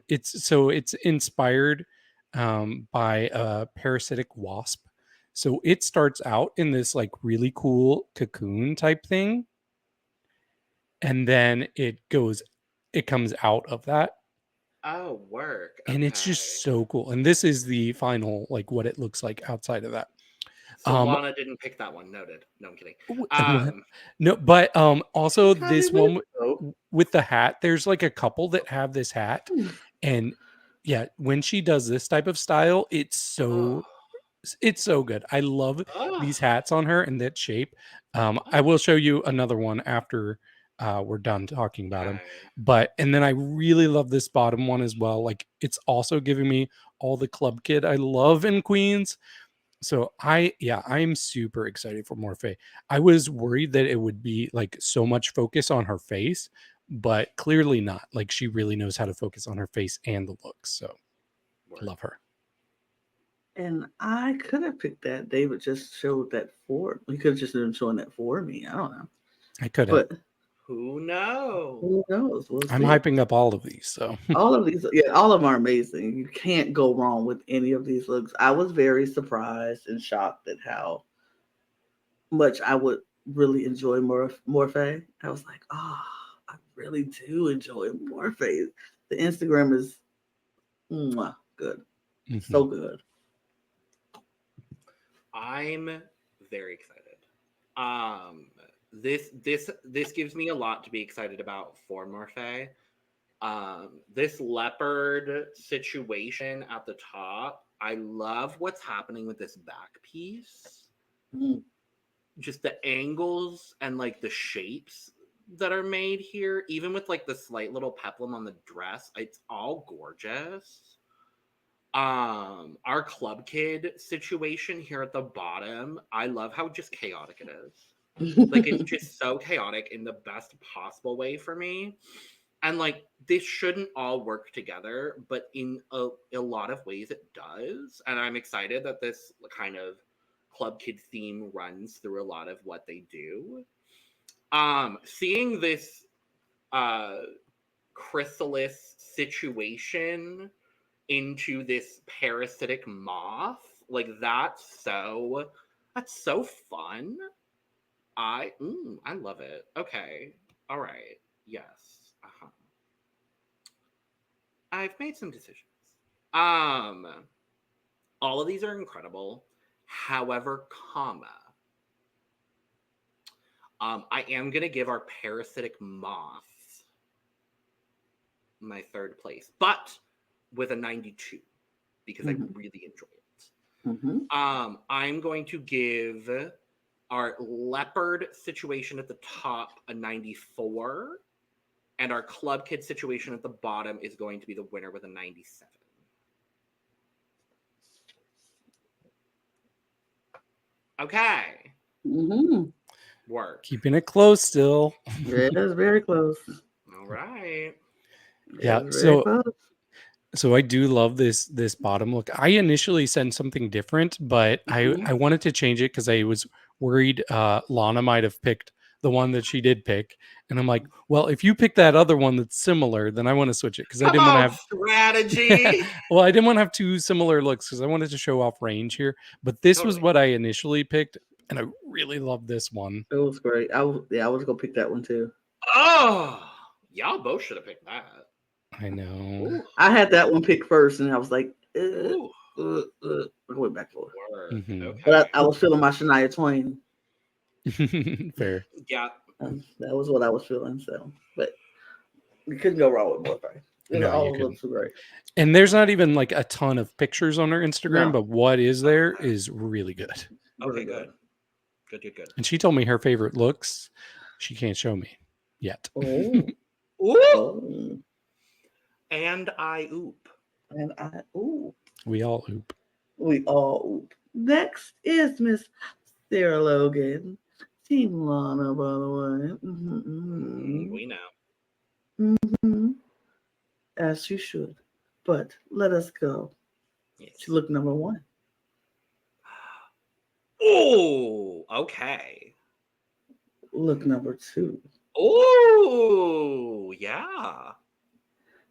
it's inspired by a parasitic wasp. So it starts out in this like really cool cocoon type thing. And then it comes out of that. Oh, work. And it's just so cool. And this is the final, like what it looks like outside of that. So Lana didn't pick that one. Noted. No, I'm kidding. No, but also How this did we one know? with the hat, there's like a couple that have this hat, and yeah, when she does this type of style, it's so good. I love these hats on her in that shape. I will show you another one after we're done talking about them. But and then I really love this bottom one as well. Like it's also giving me all the club kid I love in Queens. So I'm super excited for Morphae. I was worried that it would be like so much focus on her face, but clearly not. Like she really knows how to focus on her face and the looks. So love her. And I could have picked that. David just showed that for. He could have just been showing that for me. I don't know. I could have. But who knows? Who knows? We'll I'm see. hyping up all of these. So all of these, all of them are amazing. You can't go wrong with any of these looks. I was very surprised and shocked at how much I would really enjoy Morphae. I was like, I really do enjoy Morphae. The Instagram is good. So good. I'm very excited. This gives me a lot to be excited about for Morphae. This leopard situation at the top. I love what's happening with this back piece. Just the angles and like the shapes that are made here, even with like the slight little peplum on the dress, it's all gorgeous. Our club kid situation here at the bottom, I love how just chaotic it is. Like it's just so chaotic in the best possible way for me. And like this shouldn't all work together, but in a lot of ways it does. And I'm excited that this kind of club kid theme runs through a lot of what they do. Seeing this chrysalis situation into this parasitic moth, like that's so fun. I love it. Okay. All right. Yes. I've made some decisions. All of these are incredible. However, I am going to give our parasitic moth my third place, but with a 92 because I really enjoy it. I'm going to give our leopard situation at the top a 94, and our club kid situation at the bottom is going to be the winner with a 97. Okay. Work. Keeping it close still. Yeah, it's very close. All right. Yeah. So I do love this bottom look. I initially sent something different, but I wanted to change it because I was worried Lana might have picked the one that she did pick. And I'm like, well, if you pick that other one that's similar, then I want to switch it because I didn't want to have strategy. Well, I didn't want to have two similar looks because I wanted to show off range here. But this was what I initially picked, and I really love this one. It was great. I was gonna pick that one too. Oh, y'all both should have picked that. I know. Ooh. I had that one picked first, and I was like, I went back for it. Okay. But I was feeling my Shania Twain. Fair. Yeah. That was what I was feeling. So, but you couldn't go wrong with Morphae. All looks great. And there's not even like a ton of pictures on her Instagram, but what is there is really good. Okay, good. Good. And she told me her favorite looks. She can't show me yet. Oh. And I oop. We all oop. We all oop. Next is Miss Sarah Logan. Team Lana, by the way. We know. As you should. But let us go. To look number 1. Oh, okay. Look number 2. Oh, yeah.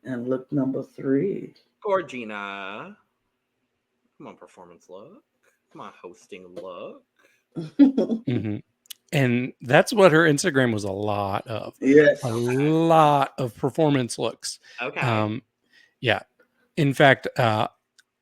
And look number 3. Gorgina. Come on, performance look. Come on, hosting look. And that's what her Instagram was a lot of. Yes. A lot of performance looks. Okay. Yeah. In fact,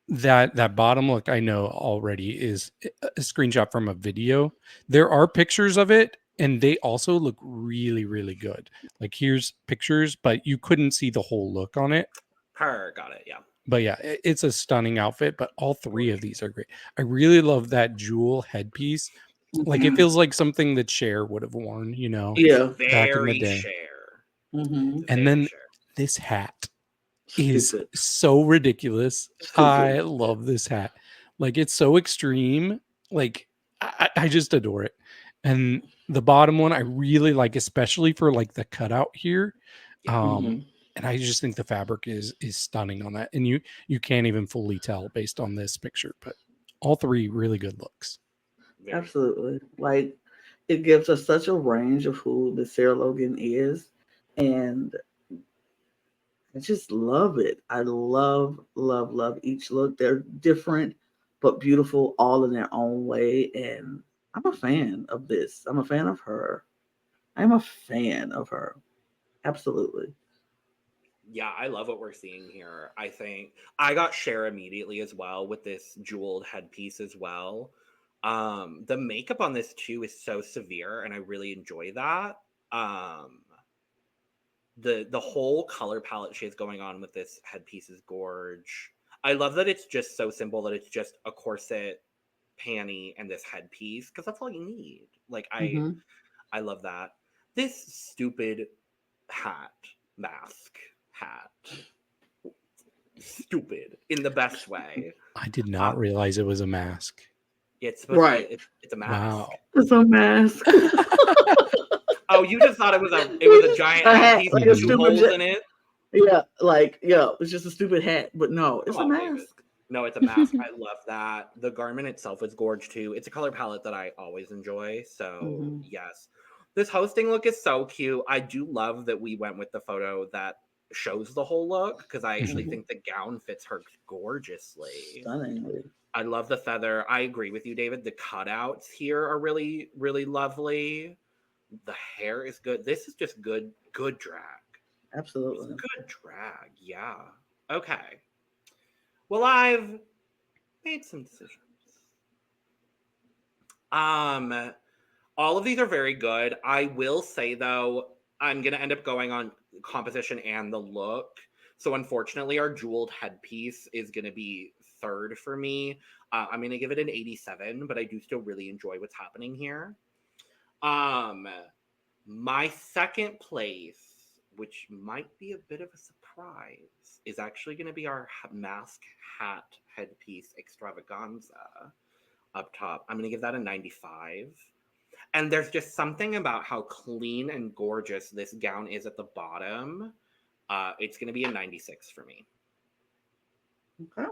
that bottom look I know already is a screenshot from a video. There are pictures of it, and they also look really, really good. Like here's pictures, but you couldn't see the whole look on it. Got it. Yeah. But yeah, it's a stunning outfit. But all three of these are great. I really love that jewel headpiece. Like it feels like something that Cher would have worn, you know, Yeah. back in the Very day. Cher. Mm-hmm. And Very then Cher. this hat is Stupid. so ridiculous. Stupid. I love this hat. Like it's so extreme. Like I just adore it. And the bottom one I really like, especially for like the cutout here. Mhm. And I just think the fabric is stunning on that. And you can't even fully tell based on this picture, but all three really good looks. Very. Absolutely. Like it gives us such a range of who the Sarah Logan is. And I just love it. I love each look. They're different but beautiful all in their own way. And I'm a fan of this. I'm a fan of her. I'm a fan of her. Absolutely. Yeah, I love what we're seeing here. I think I got Cher immediately as well with this jeweled headpiece as well. The makeup on this too is so severe, and I really enjoy that. The whole color palette she has going on with this headpiece is gorge. I love that it's just so simple that it's just a corset, panty, and this headpiece because that's all you need. Like Mhm. I love that. This stupid mask hat. Stupid in the best way. I did not realize it was a mask. It's supposed Right. to be, it's a mask. Wow. It's a mask. Oh, you just thought it was a giant A hat, headpiece like with a two stupid holes jet- in it. Yeah, it's just a stupid hat, but no, it's Come a on, David. mask. No, it's a mask. I love that. The garment itself is gorge too. It's a color palette that I always enjoy. So Mhm. yes, this hosting look is so cute. I do love that we went with the photo that shows the whole look because I actually Mhm. think the gown fits her gorgeously. Stunningly. I love the feather. I agree with you, David. The cutouts here are really, really lovely. The hair is good. This is just good drag. It's Absolutely. good drag. Yeah. Okay. Well, I've made some decisions. All of these are very good. I will say though, I'm gonna end up going on composition and the look. So unfortunately, our jeweled headpiece is gonna be third for me. I'm gonna give it an 87, but I do still really enjoy what's happening here. My second place, which might be a bit of a surprise, is actually going to be our mask hat headpiece extravaganza up top. I'm going to give that a 95. And there's just something about how clean and gorgeous this gown is at the bottom. It's going to be a 96 for me. Okay.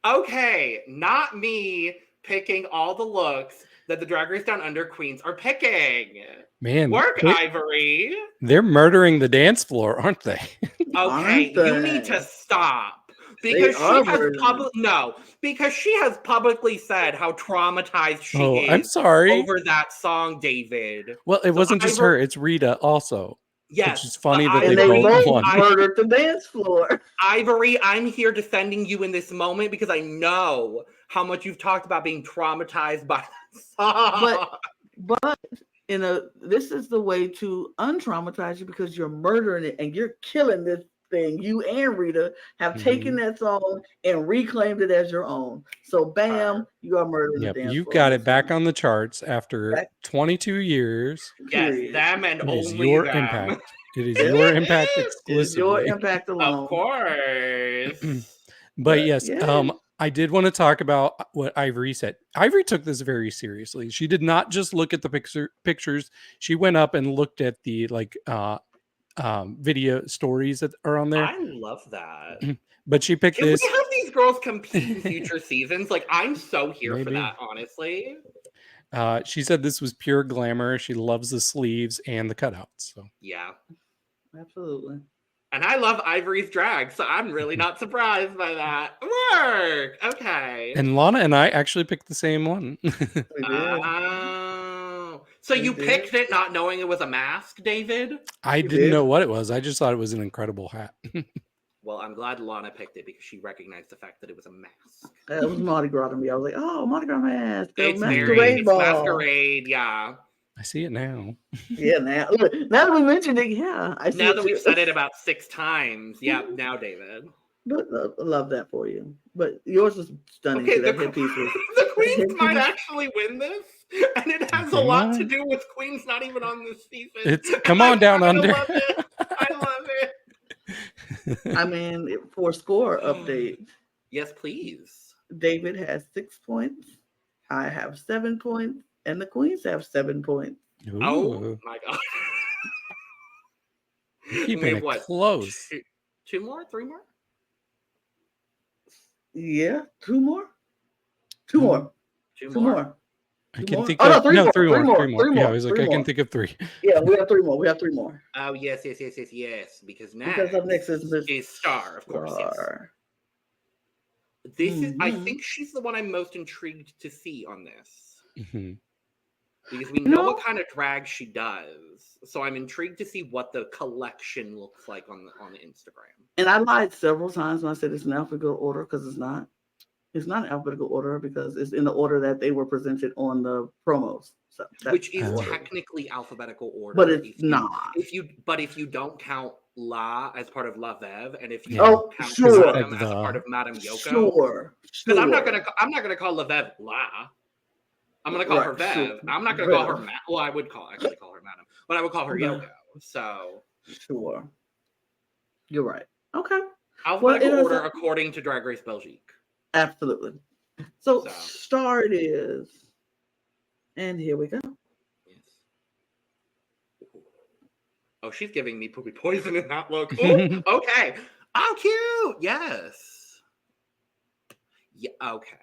Okay, not me picking all the looks that the Drag Race Down Under queens are picking. Man, Work, Ivory. they're murdering the dance floor, aren't they? Okay, Aren't you need they? to stop They because are murdering. because she has publicly said how traumatized she Oh, I'm is sorry. over that song, David. Well, it So wasn't just her; it's Rita also. Yes, Which is funny but that And they they both both won. murdered the dance floor. Ivory, I'm here defending you in this moment because I know how much you've talked about being traumatized by that song. But this is the way to untraumatize you because you're murdering it and you're killing this thing. You and Rita have taken that song and reclaimed it as your own. So bam, you are murdering Yep, the dance you floor. got it back on the charts after Back- 22 years. Yes, Period. them and It is only your them. impact. It is It your impact It is exclusively. your impact alone. Of course. But yes, yeah. I did want to talk about what Ivory said. Ivory took this very seriously. She did not just look at the pictures. She went up and looked at the video stories that are on there. I love that. But she picked Can this. we have these girls compete in future seasons? Like, I'm so here for Maybe. that, honestly. She said this was pure glamour. She loves the sleeves and the cutouts. So Yeah. Absolutely. And I love Ivory's drag, so I'm really not surprised by that. Work! Okay. And Lana and I actually picked the same one. We did. Oh. So We you did. picked it not knowing it was a mask, David? I didn't know what it was. I just thought it was an incredible hat. Well, I'm glad Lana picked it because she recognized the fact that it was a mask. It was Mardi Gras to me. I was like, oh, Mardi Gras mask. It's Masquerade ball. masquerade, yeah. I see it now. Yeah, now that we mentioned it, yeah. I see Now it that too. we've said it about 6 times. Yeah, now David. But I love that for you. But yours was stunning Okay, too. That headpiece was the Queens headpiece- might actually win this, and it has a They lot to might. do with Queens not even on this season. It's And come on I down fucking under. love it. I love it. I mean, for score update, Yes, please. David has 6 points. I have 7 points, and the Queens have 7 points. Oh Ooh, my god. you're keeping We have it what, close. 2 more? 3 more? Yeah, 2 more. 2 more. 2 2 more? more. I Two can more? think Oh, no, of three more, 3 three more. more, 3 more. three Yeah, I more, was like, three I can more. think of 3. Yeah, we have 3 more. We have 3 more. Oh, yes. Because next, Because up next is Miss Star, of course, yes. Star. This is, I Mhm. think she's the one I'm most intrigued to see on this. Mhm. Because we You know know- what kind of drag she does. So I'm intrigued to see what the collection looks like on the Instagram. And I lied several times when I said it's in alphabetical order because it's not. It's not in alphabetical order because it's in the order that they were presented on the promos. So that's Which is the order. technically alphabetical order. But it's if you, not. if you don't count La as part of La Veuve, and if you Yeah. don't Oh, count sure. Madame as a The- part of Madame Yoko. Sure. Because I'm not gonna call La Veuve La. I'm gonna call her Right, Veuve. sure. I'm not gonna call her Veuve. Well, I would actually call her Madame, but I would call her Okay. Yoko. So Sure. You're right. Okay. alphabetical is order a- according to Drag Race Belgique. Absolutely. So So. Star it is. And here we go. Yes. Oh, she's giving me poopy poison in that look. Ooh, okay. Oh, cute. Yes. Yeah. Okay.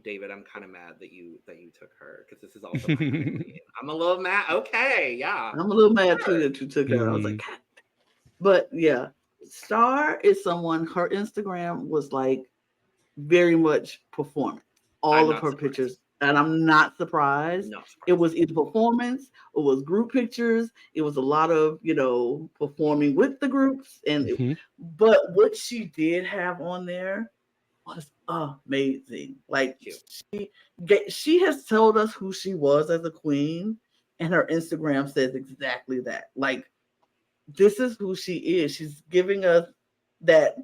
David, I'm kind of mad that you took her because this is also my queen. I'm a little mad. Okay, yeah. I'm a little mad too that you took her. I was like, Mhm. God. But yeah, Star is someone, her Instagram was like very much performance. All I'm of not her surprised. pictures. And I'm not surprised. No, It was either performance, it was group pictures, it was a lot of, performing with the groups. Mhm. But what she did have on there was amazing. Like she has told us who she was as a queen, and her Instagram says exactly that. Like, this is who she is. She's giving us that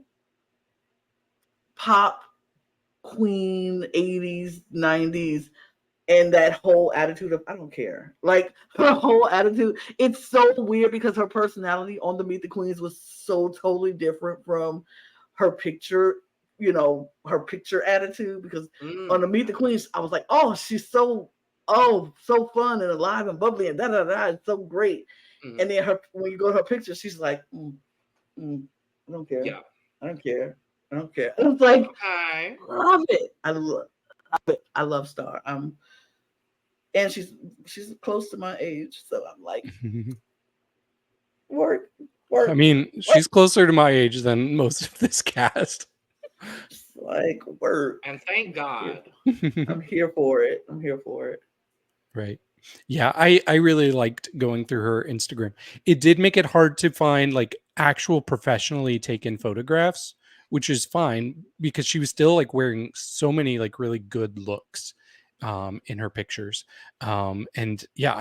pop queen 80s, 90s, and that whole attitude of I don't care. Like, her whole attitude. It's so weird because her personality on the Meet the Queens was so totally different from her picture, her picture attitude. Because on the Meet the Queens, I was like, oh, she's so fun and alive and bubbly and it's so great. Mhm. And then when you go to her picture, she's like, I don't care. Yeah. I don't care. I don't care. It's like, Okay. love it. I love it. I love Star. And she's close to my age, so I'm like, work. I mean, she's closer to my age than most of this cast. Like, work. And thank God. I'm here for it. Right. Yeah, I really liked going through her Instagram. It did make it hard to find like actual professionally taken photographs, which is fine because she was still like wearing so many like really good looks in her pictures. And yeah,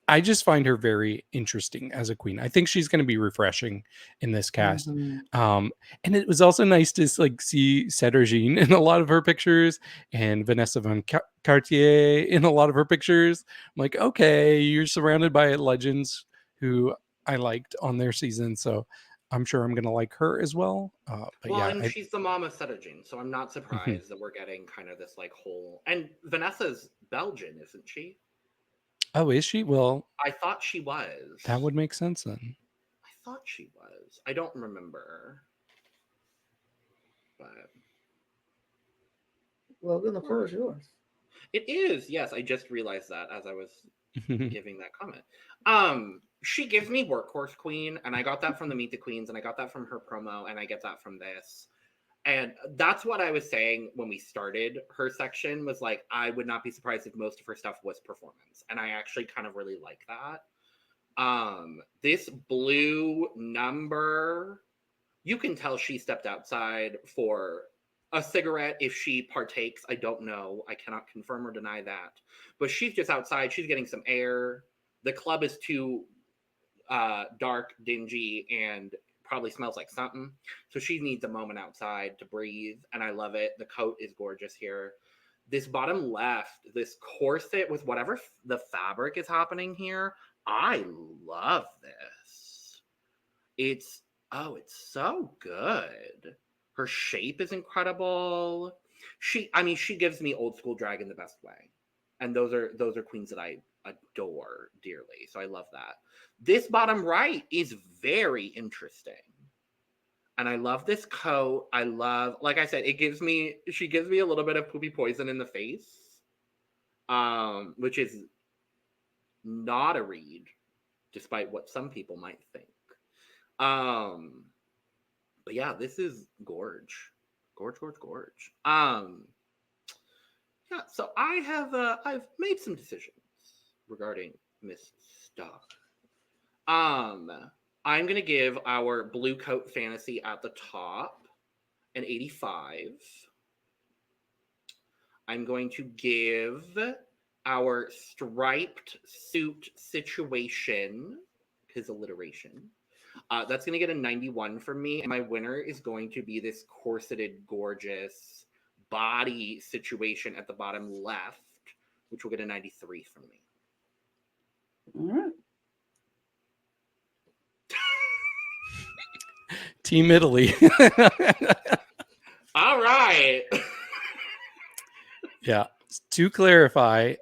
I just find her very interesting as a queen. I think she's going to be refreshing in this cast. Mhm. And it was also nice to like see Cedrigine in a lot of her pictures and Vanessa Van Cartier in a lot of her pictures. I'm like, okay, you're surrounded by legends who I liked on their season. So I'm sure I'm going to like her as well. But Well, yeah, and she's the mom of Cedrigine, so I'm not surprised that we're getting kind of this like whole. And Vanessa's Belgian, isn't she? oh, is she? Well, I thought she was. that would make sense then. I thought she was. I don't remember. But Logan, the floor is yours. it is. Yes, I just realized that as I was giving that comment. She gives me workhorse queen, and I got that from the Meet the Queens, and I got that from her promo, and I get that from this. And that's what I was saying when we started her section, was like, I would not be surprised if most of her stuff was performance. And I actually kind of really like that. This blue number, you can tell she stepped outside for a cigarette if she partakes. I don't know. I cannot confirm or deny that. But she's just outside. She's getting some air. The club is too dark, dingy, and probably smells like something. So she needs a moment outside to breathe, and I love it. The coat is gorgeous here. This bottom left, this corset with whatever the fabric is happening here, I love this. It's so good. Her shape is incredible. She gives me old school drag in the best way. And those are queens that I adore dearly. So I love that. This bottom right is very interesting. And I love this coat. I love, like I said, she gives me a little bit of poopy poison in the face. Which is not a read, despite what some people might think. But yeah, this is gorge. Yeah, so I've made some decisions regarding Miss Star. I'm gonna give our blue coat fantasy at the top an 85. I'm going to give our striped suit situation, his alliteration, that's going to get a 91 from me. And my winner is going to be this corseted, gorgeous body situation at the bottom left, which will get a 93 from me. All right. Team Italy. All right. Yeah. To clarify,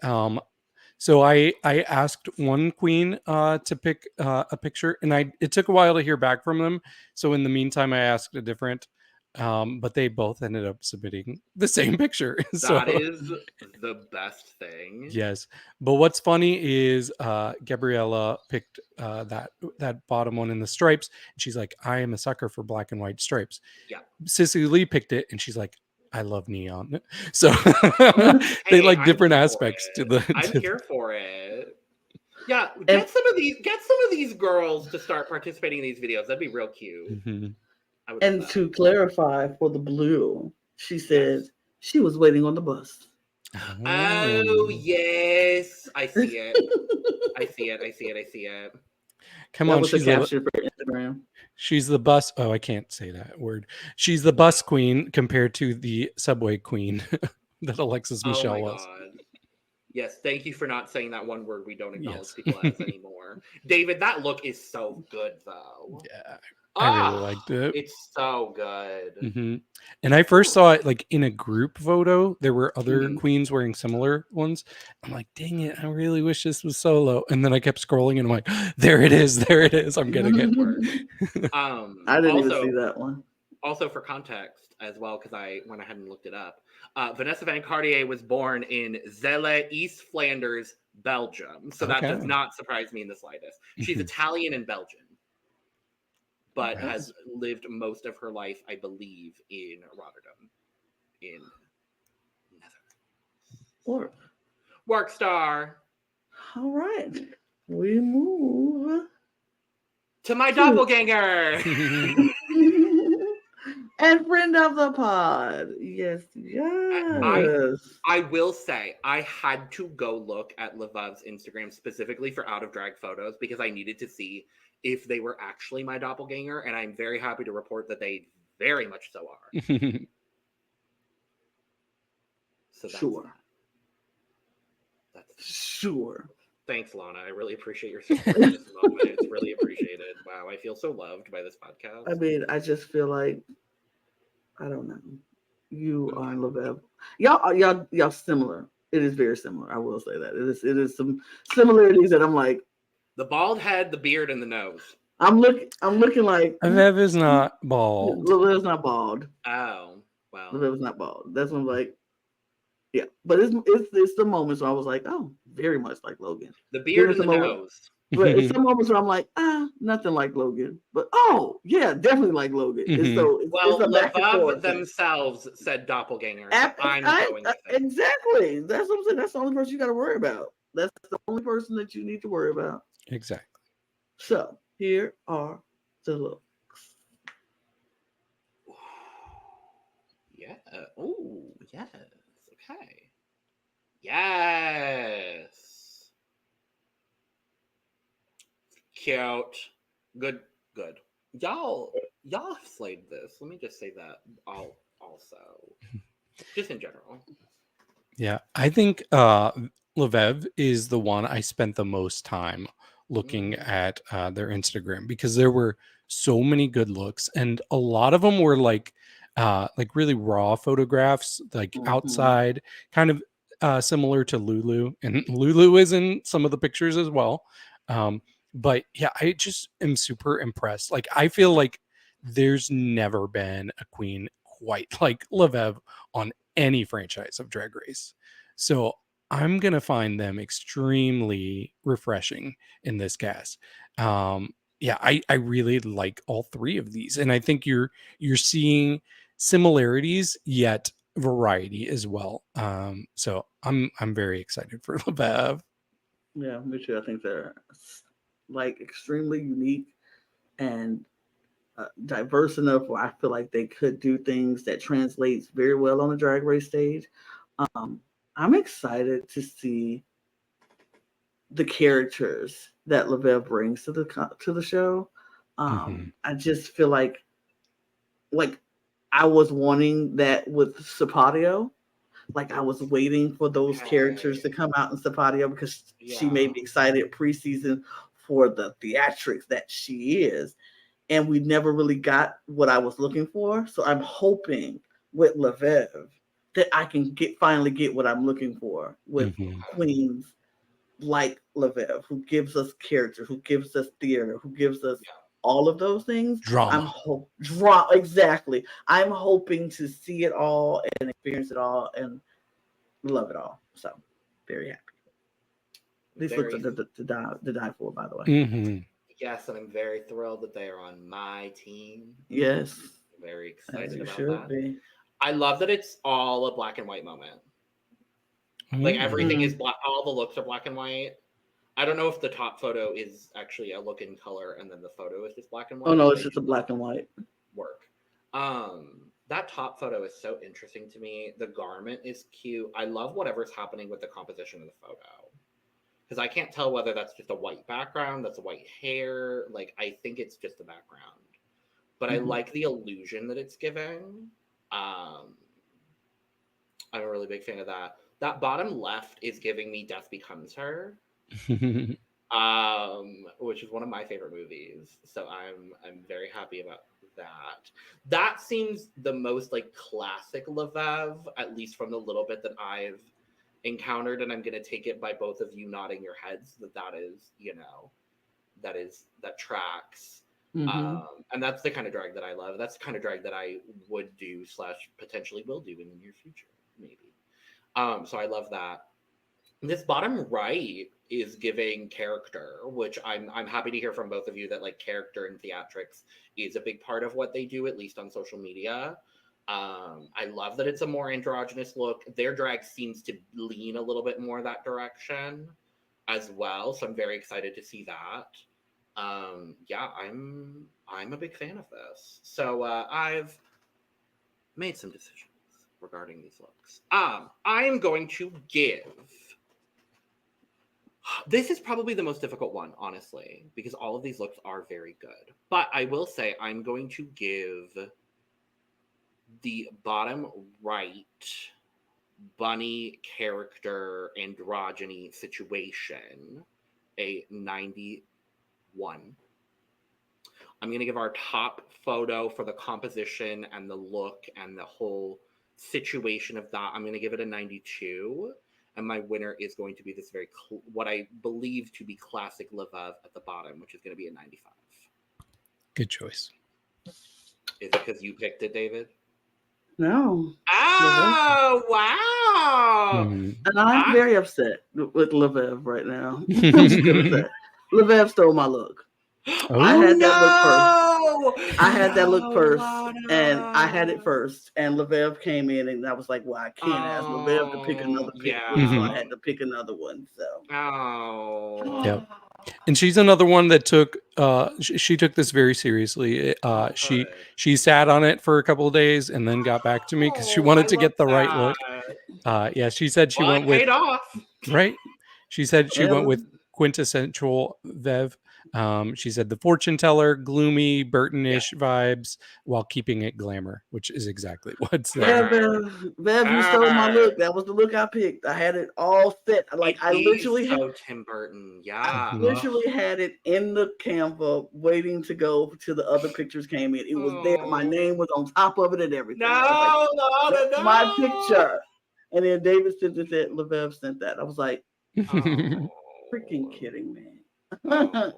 so I asked one queen to pick a picture, and it took a while to hear back from them. So in the meantime, I asked a different, but they both ended up submitting the same picture. That is the best thing. Yes, but what's funny is Gabriella picked that bottom one in the stripes, and she's like, "I am a sucker for black and white stripes." Yeah. Sissy Lee picked it, and she's like, I love neon. So they like different aspects to the. I'm here for it. Yeah, get some of these girls to start participating in these videos. That'd be real cute. Mm-hmm. And to clarify for the blue, she said she was waiting on the bus. Oh yes, I see it. I see it. Come that on, was she's a caption for Instagram. She's the bus. Oh, I can't say that word. She's the bus queen compared to the subway queen that Alexis Michelle was. God. Yes, thank you for not saying that one word we don't acknowledge people as anymore. David, that look is so good, though. Yeah, I really liked it. It's so good. Mm-hmm. And I first saw it like in a group photo. There were other queens wearing similar ones. I'm like, dang it, I really wish this was solo. And then I kept scrolling and I'm like, there it is. I'm getting it. I didn't even see that one. Also for context as well, because I went ahead and looked it up. Vanessa Van Cartier was born in Zelle, East Flanders, Belgium. So that does not surprise me in the slightest. She's Italian and Belgian, but has lived most of her life, I believe, in Rotterdam, in Netherlands. Workstar. All right. We move to my doppelganger. And friend of the pod. Yes. I will say, I had to go look at Veuve's Instagram specifically for out of drag photos because I needed to see if they were actually my doppelganger, and I'm very happy to report that they very much so are. So that's sure. Thanks, Lana. I really appreciate your support in this moment. It's really appreciated. Wow, I feel so loved by this podcast. I mean, I just feel like, I don't know. You are Loulou Velvet. Y'all similar. It is very similar. I will say that. It is some similarities that I'm like. The bald head, the beard, and the nose. I'm looking like Veuve is not bald. Loulou is not bald. Oh, well. Loulou is not bald. That's when I'm like, yeah. But it's the moments where I was like, oh, very much like Logan. The beard and the nose. But it's some moments where I'm like, nothing like Logan. But yeah, definitely like Logan. Mm-hmm. Veuve themselves said doppelganger. I'm going with it. Exactly. That's what I'm saying. That's the only person you got to worry about. That's the only person that you need to worry about. Exactly. So here are the looks. Yeah. Oh, yes. Okay. Yes. Cute. Good. Good. Y'all have slayed this. Let me just say that also. Just in general. Yeah, I think Veuve is the one I spent the most time looking at their Instagram, because there were so many good looks, and a lot of them were like really raw photographs, like outside, kind of similar to Loulou, and Loulou is in some of the pictures as well. But yeah, I just am super impressed. Like, I feel like there's never been a queen quite like Veuve on any franchise of Drag Race. So I'm gonna find them extremely refreshing in this cast. Yeah, I really like all three of these, and I think you're seeing similarities yet variety as well. So I'm very excited for Veuve. Yeah, me too. I think they're like extremely unique and diverse enough where I feel like they could do things that translates very well on the Drag Race stage. Um, I'm excited to see the characters that Veuve brings to the show. I just feel like I was wanting that with Sapadio. Like, I was waiting for those characters to come out in Sapadio because she made me excited preseason for the theatrics that she is. And we never really got what I was looking for. So I'm hoping with Veuve that I can finally get what I'm looking for with queens like Veuve, who gives us character, who gives us theater, who gives us all of those things. Drama. Exactly. I'm hoping to see it all and experience it all and love it all. So very happy. These looks are to die for, by the way. Yes, and I'm very thrilled that they are on my team. Yes. Very excited about should that. Be. I love that it's all a black and white moment. Like, everything is black. All the looks are black and white. I don't know if the top photo is actually a look in color and then the photo is just black and white. Oh no, it's just a black and white. Work. That top photo is so interesting to me. The garment is cute. I love whatever's happening with the composition of the photo. Because I can't tell whether that's just a white background, that's white hair. Like, I think it's just a background. But I like the illusion that it's giving. I'm a really big fan of that. That bottom left is giving me Death Becomes Her. Which is one of my favorite movies. So I'm very happy about that. That seems the most like classic Veuve, at least from the little bit that I've encountered, and I'm going to take it by both of you nodding your heads that is, that tracks. And that's the kind of drag that I love. That's the kind of drag that I would do / potentially will do in the near future, maybe. So I love that. This bottom right is giving character, which I'm happy to hear from both of you that like character and theatrics is a big part of what they do, at least on social media. I love that it's a more androgynous look. Their drag seems to lean a little bit more that direction as well, so I'm very excited to see that. Yeah, I'm a big fan of this. So I've made some decisions regarding these looks. I am going to give. This is probably the most difficult one, honestly, because all of these looks are very good. But I will say I'm going to give the bottom right bunny character androgyny situation a 91. I'm going to give our top photo for the composition and the look and the whole situation of that. I'm going to give it a 92. And my winner is going to be this very, what I believe to be classic Veuve at the bottom, which is going to be a 95. Good choice. Is it because you picked it, David? No. Oh, wow. And I'm very upset with Veuve right now. I'm just going to say. Veuve stole my look. I had that look first, and I had it first, and Veuve came in, and I was like, well, I can't ask Veuve to pick another pick, so I had to pick another one. So, Yep. And she's another one that took she took this very seriously. Good. She sat on it for a couple of days and then got back to me because she Oh, wanted I to love get the right look. that. Yeah, she said she Well, went it with paid off. right. She said she went Well, with quintessential Veuve. She said the fortune teller, gloomy, Burton-ish vibes while keeping it glamour, which is exactly what's yeah, there. Bev, you stole my look. That was the look I picked. I had it all set. Like It I is literally so Tim Burton. Yeah. Mhm. literally had it in the Canva waiting to go till the other pictures came in. It was there. My name was on top of it and everything. I was No, like, Lana, that's no. my picture. And then David sent it that Levev sent that. I was like, Oh. freaking kidding me. Oh.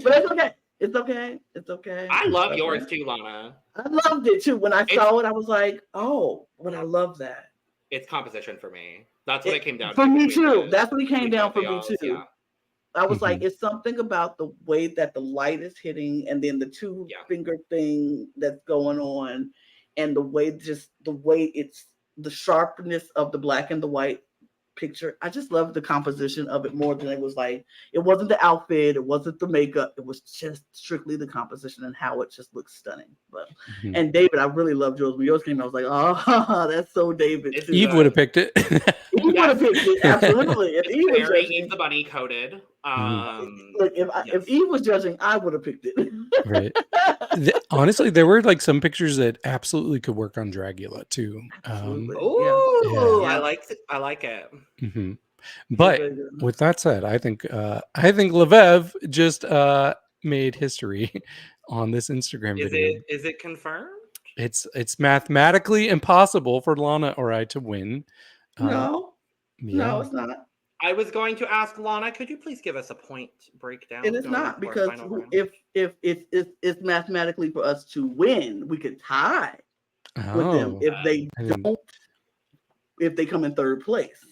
But it's okay. It's okay. It's okay. I It's love okay. yours too, Lana. I loved it too. When I It's- saw it, I was like, oh, but I love that. It's composition for me. That's what it came down For to. me between too. the- That's what it came between down both for of me y'all's, too. Yeah. I was like, Mhm. it's something about the way that the light is hitting and then the two finger thing that's going on and the way it's the sharpness of the black and the white picture. I just love the composition of it more than it was like, it wasn't the outfit, it wasn't the makeup, it was just strictly the composition and how it just looks stunning. But Mhm. and David, I really loved yours. When yours came out, I was like, oh, that's so David. It's too. Eve would have picked it. Eve would have picked it, absolutely. If Eve was Very judging, Eve the Bunny coded. look, if Yes. Eve was judging, I would have picked it. Right. Honestly, there were like some pictures that absolutely could work on Dragula too. Absolutely. Ooh, Yeah. I like it. Mhm. But Very good. with that said, I think Levev just made history on this Instagram video. Is it confirmed? It's mathematically impossible for Lana or I to win. No, Yeah. it's not. I was going to ask Lana, could you please give us a point breakdown? It is going not into our because final round? if it's mathematically for us to win, we could tie with them Oh, if they come in third place.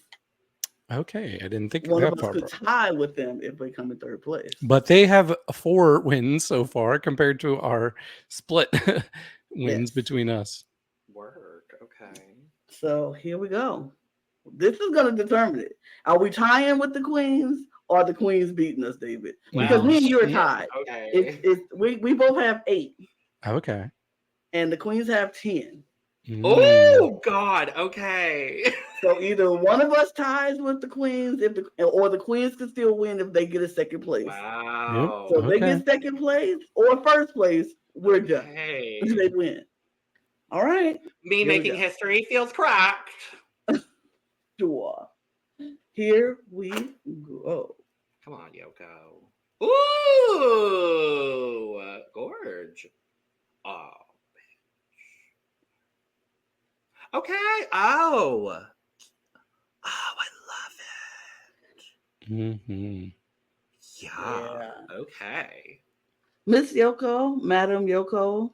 okay. I didn't think One that of us far. could tie with them if they come in third place. But they have 4 wins so far compared to our split wins Yes. between us. Work. Okay. So here we go. This is going to determine it. Are we tying with the queens or are the queens beating us, David? Because me and you are tied. Okay. We both have 8 Okay. and the queens have 10. Oh God. Okay. So either one of us ties with the queens, or the queens can still win if they get a second place. Wow. So if they get second place or first place, we're done. Okay. They win. All right. Me making history feels cracked. Sure. Here we go. Come on, Yoko. Ooh, gorge. Oh, bitch. Okay. Oh, I love it. Mm-hmm. Yeah. Okay. Miss Yoko, Madam Yoko,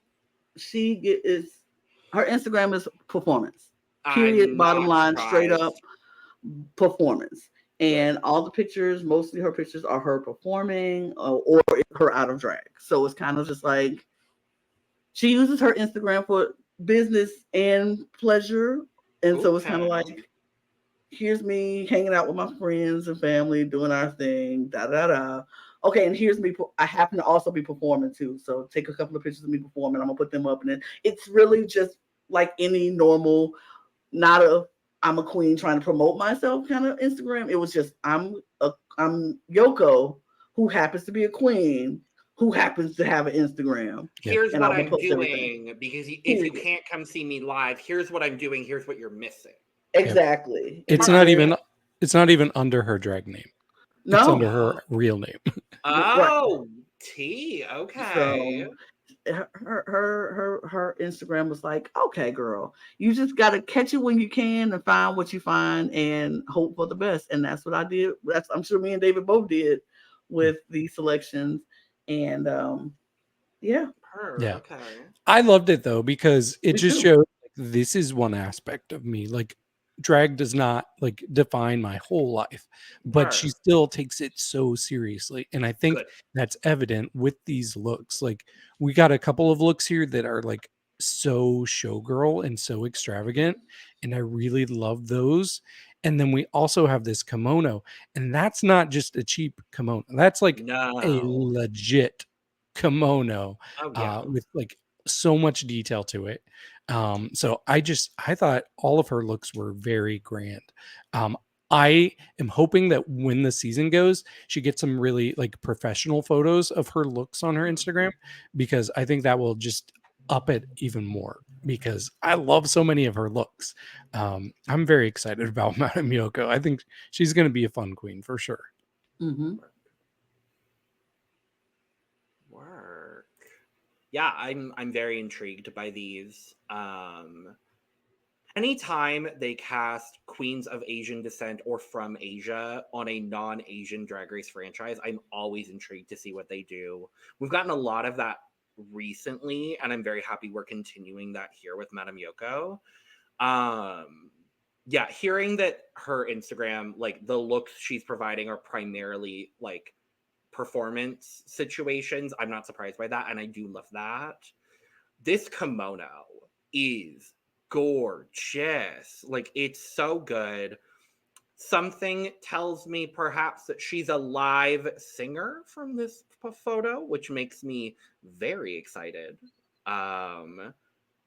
her Instagram is performance. Period. Bottom line, straight up performance. And all the pictures, mostly her pictures, are her performing or her out of drag. So it's kind of just like she uses her Instagram for business and pleasure. And so it's kind of like, here's me hanging out with my friends and family, doing our thing, Okay, and here's me. I happen to also be performing too. So take a couple of pictures of me performing. I'm going to put them up. And then it's really just like any normal, I'm a queen trying to promote myself kind of Instagram. It was just I'm Yoko, who happens to be a queen, who happens to have an Instagram. Here's and what I'm doing because if you can't come see me live, here's what I'm doing. Here's what you're missing. Exactly. It's not even under her drag name. No. It's under her real name. Oh, T. Okay. So, her Instagram was like, okay, girl, you just gotta catch it when you can and find what you find and hope for the best. And that's what I did. I'm sure me and David both did with the selections. And yeah. Okay. I loved it though because it Me just too. showed this is one aspect of me. Like drag does not like define my whole life, but she still takes it so seriously. And I think that's evident with these looks. Like we got a couple of looks here that are like so showgirl and so extravagant. And I really love those. And then we also have this kimono, and that's not just a cheap kimono. That's like a No. legit kimono Oh yeah. with like so much detail to it. So I thought all of her looks were very grand. I am hoping that when the season goes, she gets some really like professional photos of her looks on her Instagram, because I think that will just up it even more, because I love so many of her looks. I'm very excited about Madame Yoko. I think she's going to be a fun queen for sure. Mm-hmm. Work. Yeah, I'm very intrigued by these. Anytime they cast queens of Asian descent or from Asia on a non-Asian Drag Race franchise, I'm always intrigued to see what they do. We've gotten a lot of that recently, and I'm very happy we're continuing that here with Madame Yoko. Yeah, hearing that her Instagram, like the looks she's providing are primarily like performance situations, I'm not surprised by that, and I do love that. This kimono is gorgeous. Like, it's so good. Something tells me perhaps that she's a live singer from this photo, which makes me very excited.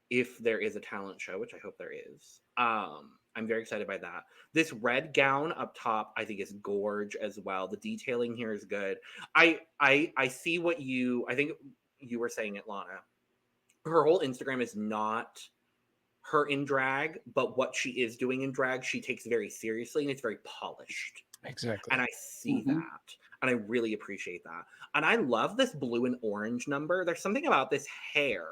If there is a talent show, which I hope there is. I'm very excited by that. This red gown up top, I think, is gorge as well. The detailing here is good. I see what I think you were saying it, Lana. Her whole Instagram is not her in drag, but what she is doing in drag, she takes very seriously, and it's very polished. Exactly. And I see that, and I really appreciate that. And I love this blue and orange number. There's something about this hair.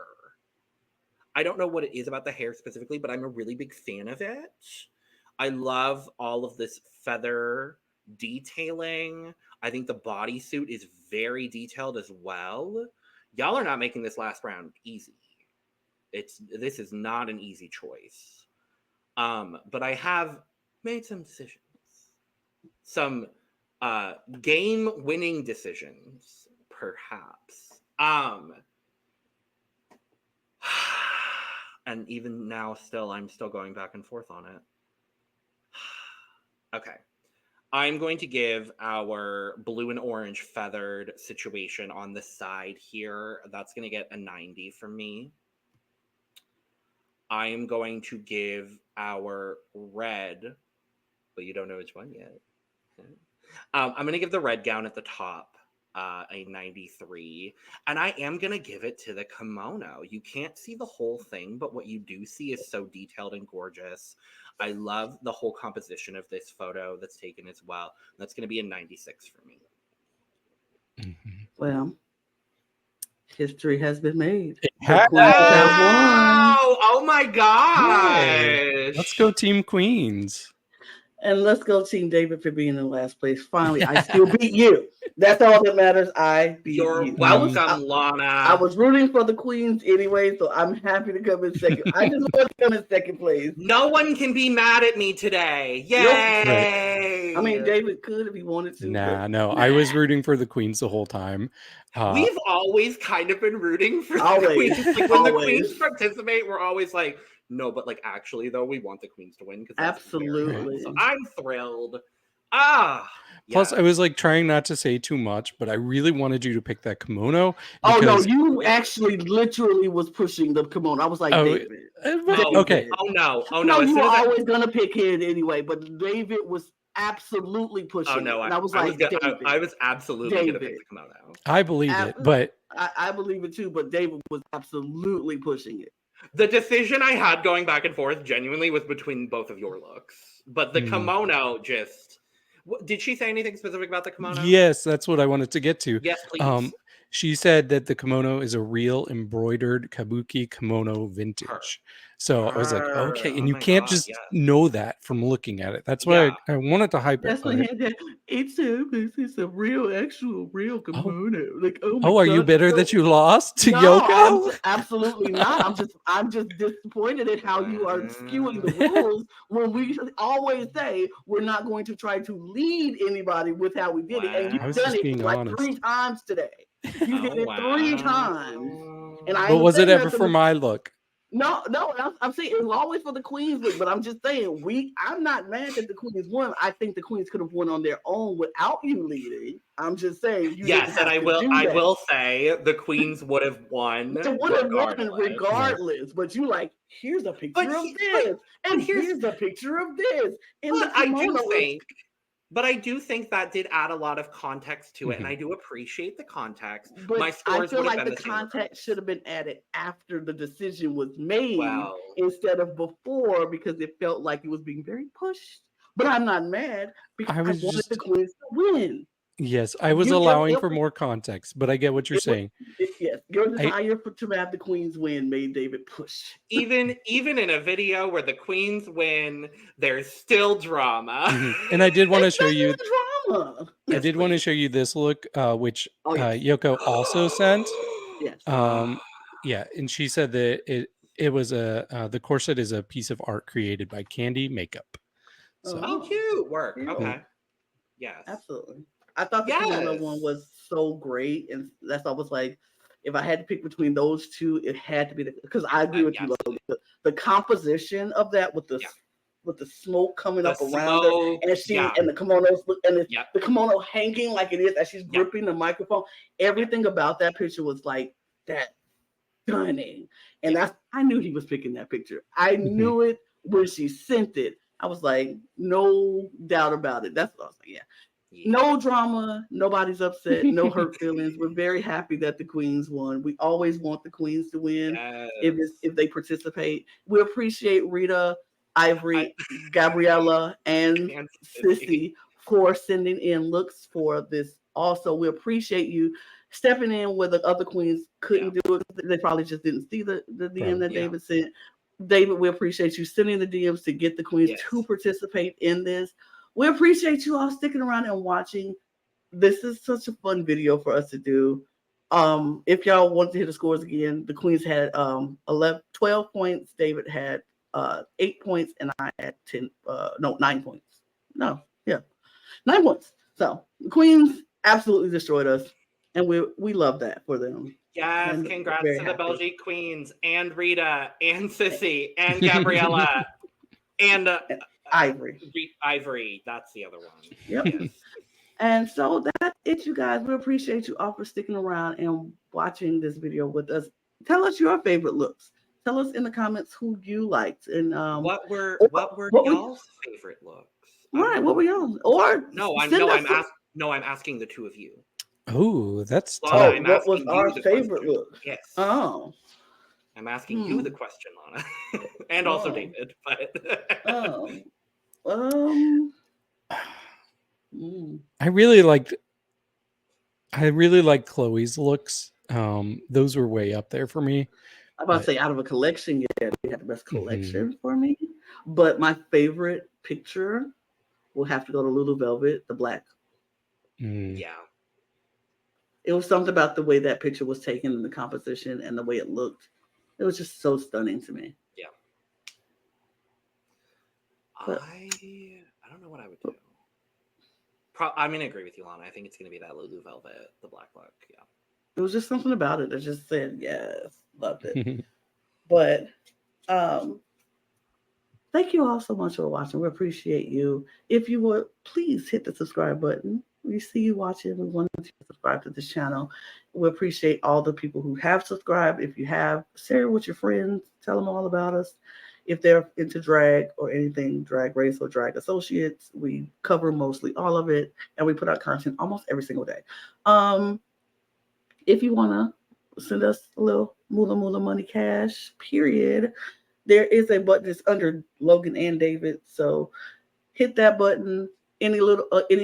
I don't know what it is about the hair specifically, but I'm a really big fan of it. I love all of this feather detailing. I think the bodysuit is very detailed as well. Y'all are not making this last round easy. This is not an easy choice. But I have made some decisions. Some game-winning decisions, perhaps. And even now, I'm still going back and forth on it. Okay. I'm going to give our blue and orange feathered situation on the side here. That's going to get a 90 from me. I am going to give our red, but you don't know which one yet. I'm going to give the red gown at the top a 93. And I am going to give it to the kimono. You can't see the whole thing, but what you do see is so detailed and gorgeous. I love the whole composition of this photo that's taken as well. That's going to be a 96 for me. Mm-hmm. Well, history has been made. Oh my gosh. Let's go Team Queens. And let's go Team David for being in last place. Finally, I still beat you. That's all that matters. I beat You're you. welcome, Lana. I was rooting for the Queens anyway, so I'm happy to come in second. I just want to come in second place. No one can be mad at me today. Yay! I mean, David could if he wanted to. No. I was rooting for the Queens the whole time. We've always kind of been rooting for the Queens. Like, when the Queens participate, we're always like, no, but like actually though, we want the Queens to win because absolutely. So I'm thrilled. Plus, I was like trying not to say too much, but I really wanted you to pick that kimono. Oh no, you actually literally was pushing the kimono. I was like, David. Okay. Oh no. You were always gonna pick it anyway, but David was absolutely pushing. Oh no, and I was like, I was absolutely gonna pick the kimono. I believe it, but I believe it too. But David was absolutely pushing it. The decision I had going back and forth genuinely was between both of your looks, but the kimono just. Did she say anything specific about the kimono? Yes, that's what I wanted to get to. Yes, please. She said that the kimono is a real embroidered kabuki kimono vintage. So I was like, okay, and you can't just know that from looking at it. That's why I wanted to hype it. It's a real kimono. Like, oh my God, are you bitter that you lost to Yoko? Absolutely not. I'm just disappointed at how you are skewing the rules when we always say we're not going to try to lead anybody with how we did it. And you've done it like 3 times today. You did it 3 times. And but was it ever for my look? No, I'm saying it's always for the queens, but I'm just saying I'm not mad that the queens won. I think the queens could have won on their own without you leading. I'm just saying you didn't Yes, have and I to will. do I that. will say the queens would have won. They would have won regardless. regardless, but you like, here's a picture of this, and here's a picture of this, and the kimono But I do think that did add a lot of context to it, and Mhm. I do appreciate the context. But My I scores feel would have like been the same context should have been added after the decision was made Well, instead of before, because it felt like it was being very pushed. But I'm not mad because I wanted the queens to win. Yes, I was allowing for more context, but I get what you're saying. Yes, your desire to have the queens win made David push. Even in a video where the queens win, there's still drama. And I did want to show you drama. I did want to show you this look, which yes. Yoko also sent. Yes. Yeah, and she said that it was the corset is a piece of art created by Candy Makeup. So. Oh, cute work. Cute. Okay. Yes. Absolutely. I thought the kimono one was so great, and that's almost like if I had to pick between those two, it had to be because I agree with you. Logan. The composition of that with the smoke coming up around her, and and the kimonos and the kimono hanging like it is as she's gripping the microphone. Everything about that picture was like that stunning, and I knew he was picking that picture. I knew it when she sent it. I was like, no doubt about it. That's what I was like, yeah. No drama, nobody's upset, no hurt feelings. We're very happy that the queens won. We always want the queens to win if they participate. We appreciate Rita, Ivory, Gabriella, and Sissy for sending in looks for this. Also, we appreciate you stepping in where the other queens couldn't do it. They probably just didn't see the DM that David sent. David, we appreciate you sending the DMs to get the queens to participate in this. We appreciate you all sticking around and watching. This is such a fun video for us to do. If y'all want to hear the scores again, the queens had 12 points. David had 8 points, and I had 9 points. 9 points. So the queens absolutely destroyed us, and we love that for them. Yes, and congrats to the Belgique queens and Rita and Sissy and Gabriella and Ivory. That's the other one. Yep. Yes. And so that's it, you guys. We appreciate you all for sticking around and watching this video with us. Tell us your favorite looks. Tell us in the comments who you liked and what were y'all's favorite looks? Right, what were y'all? Or I'm asking the two of you. Oh, that's tough. What was our favorite look? Yes. Oh. I'm asking you the question, Lana. And also David, but I really liked Chloe's looks. Those were way up there for me. I'm about to say out of a collection, we had the best collection for me. But my favorite picture will have to go to Loulou Velvet, the black. Yeah. It was something about the way that picture was taken and the composition and the way it looked. It was just so stunning to me. Yeah. But, I don't know what I would do. I'm going to agree with you, Lana. I think it's going to be that Loulou Velvet, the black look. Yeah. It was just something about it that just said, yes, loved it. But thank you all so much for watching. We appreciate you. If you would, please hit the subscribe button. We see you watching. We want you to subscribe to this channel. We appreciate all the people who have subscribed. If you have, share it with your friends. Tell them all about us. If they're into drag or anything, Drag Race or Drag Associates, we cover mostly all of it. And we put out content almost every single day. If you want to send us a little moolah money cash, period, there is a button that's under Logan and David. So hit that button. Any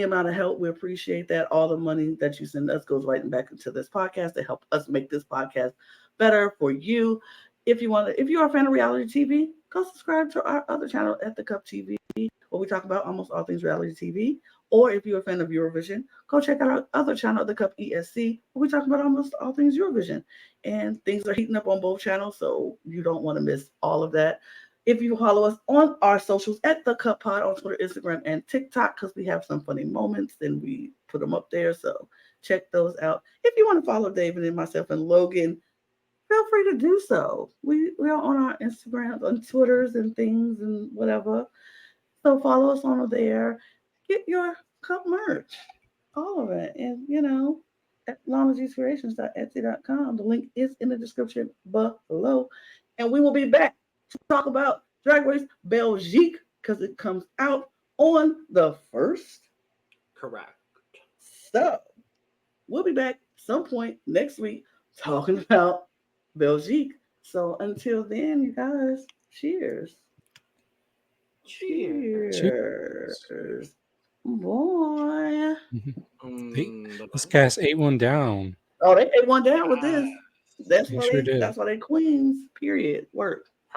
amount of help, we appreciate that. All the money that you send us goes right back into this podcast to help us make this podcast better for you. If you're a fan of reality TV, go subscribe to our other channel at The Cup TV, where we talk about almost all things reality TV. Or if you're a fan of Eurovision, go check out our other channel, The Cup ESC, where we talk about almost all things Eurovision. And things are heating up on both channels, so you don't want to miss all of that. If you follow us on our socials at The Cup Pod on Twitter, Instagram, and TikTok, because we have some funny moments and we put them up there. So check those out. If you want to follow David and myself and Logan, feel free to do so. We are on our Instagrams, on Twitters and things and whatever. So follow us on there. Get your cup merch. All of it. And at longsinspirations.etsy.com. The link is in the description below. And we will be back to talk about Drag Race Belgique because it comes out on the 1st. Correct. So we'll be back some point next week talking about Belgique. So until then, you guys, cheers. Cheers. Boy. This cast ate one down. Oh, they ate one down with this. That's They why sure did. that's why they queens. Period. Work.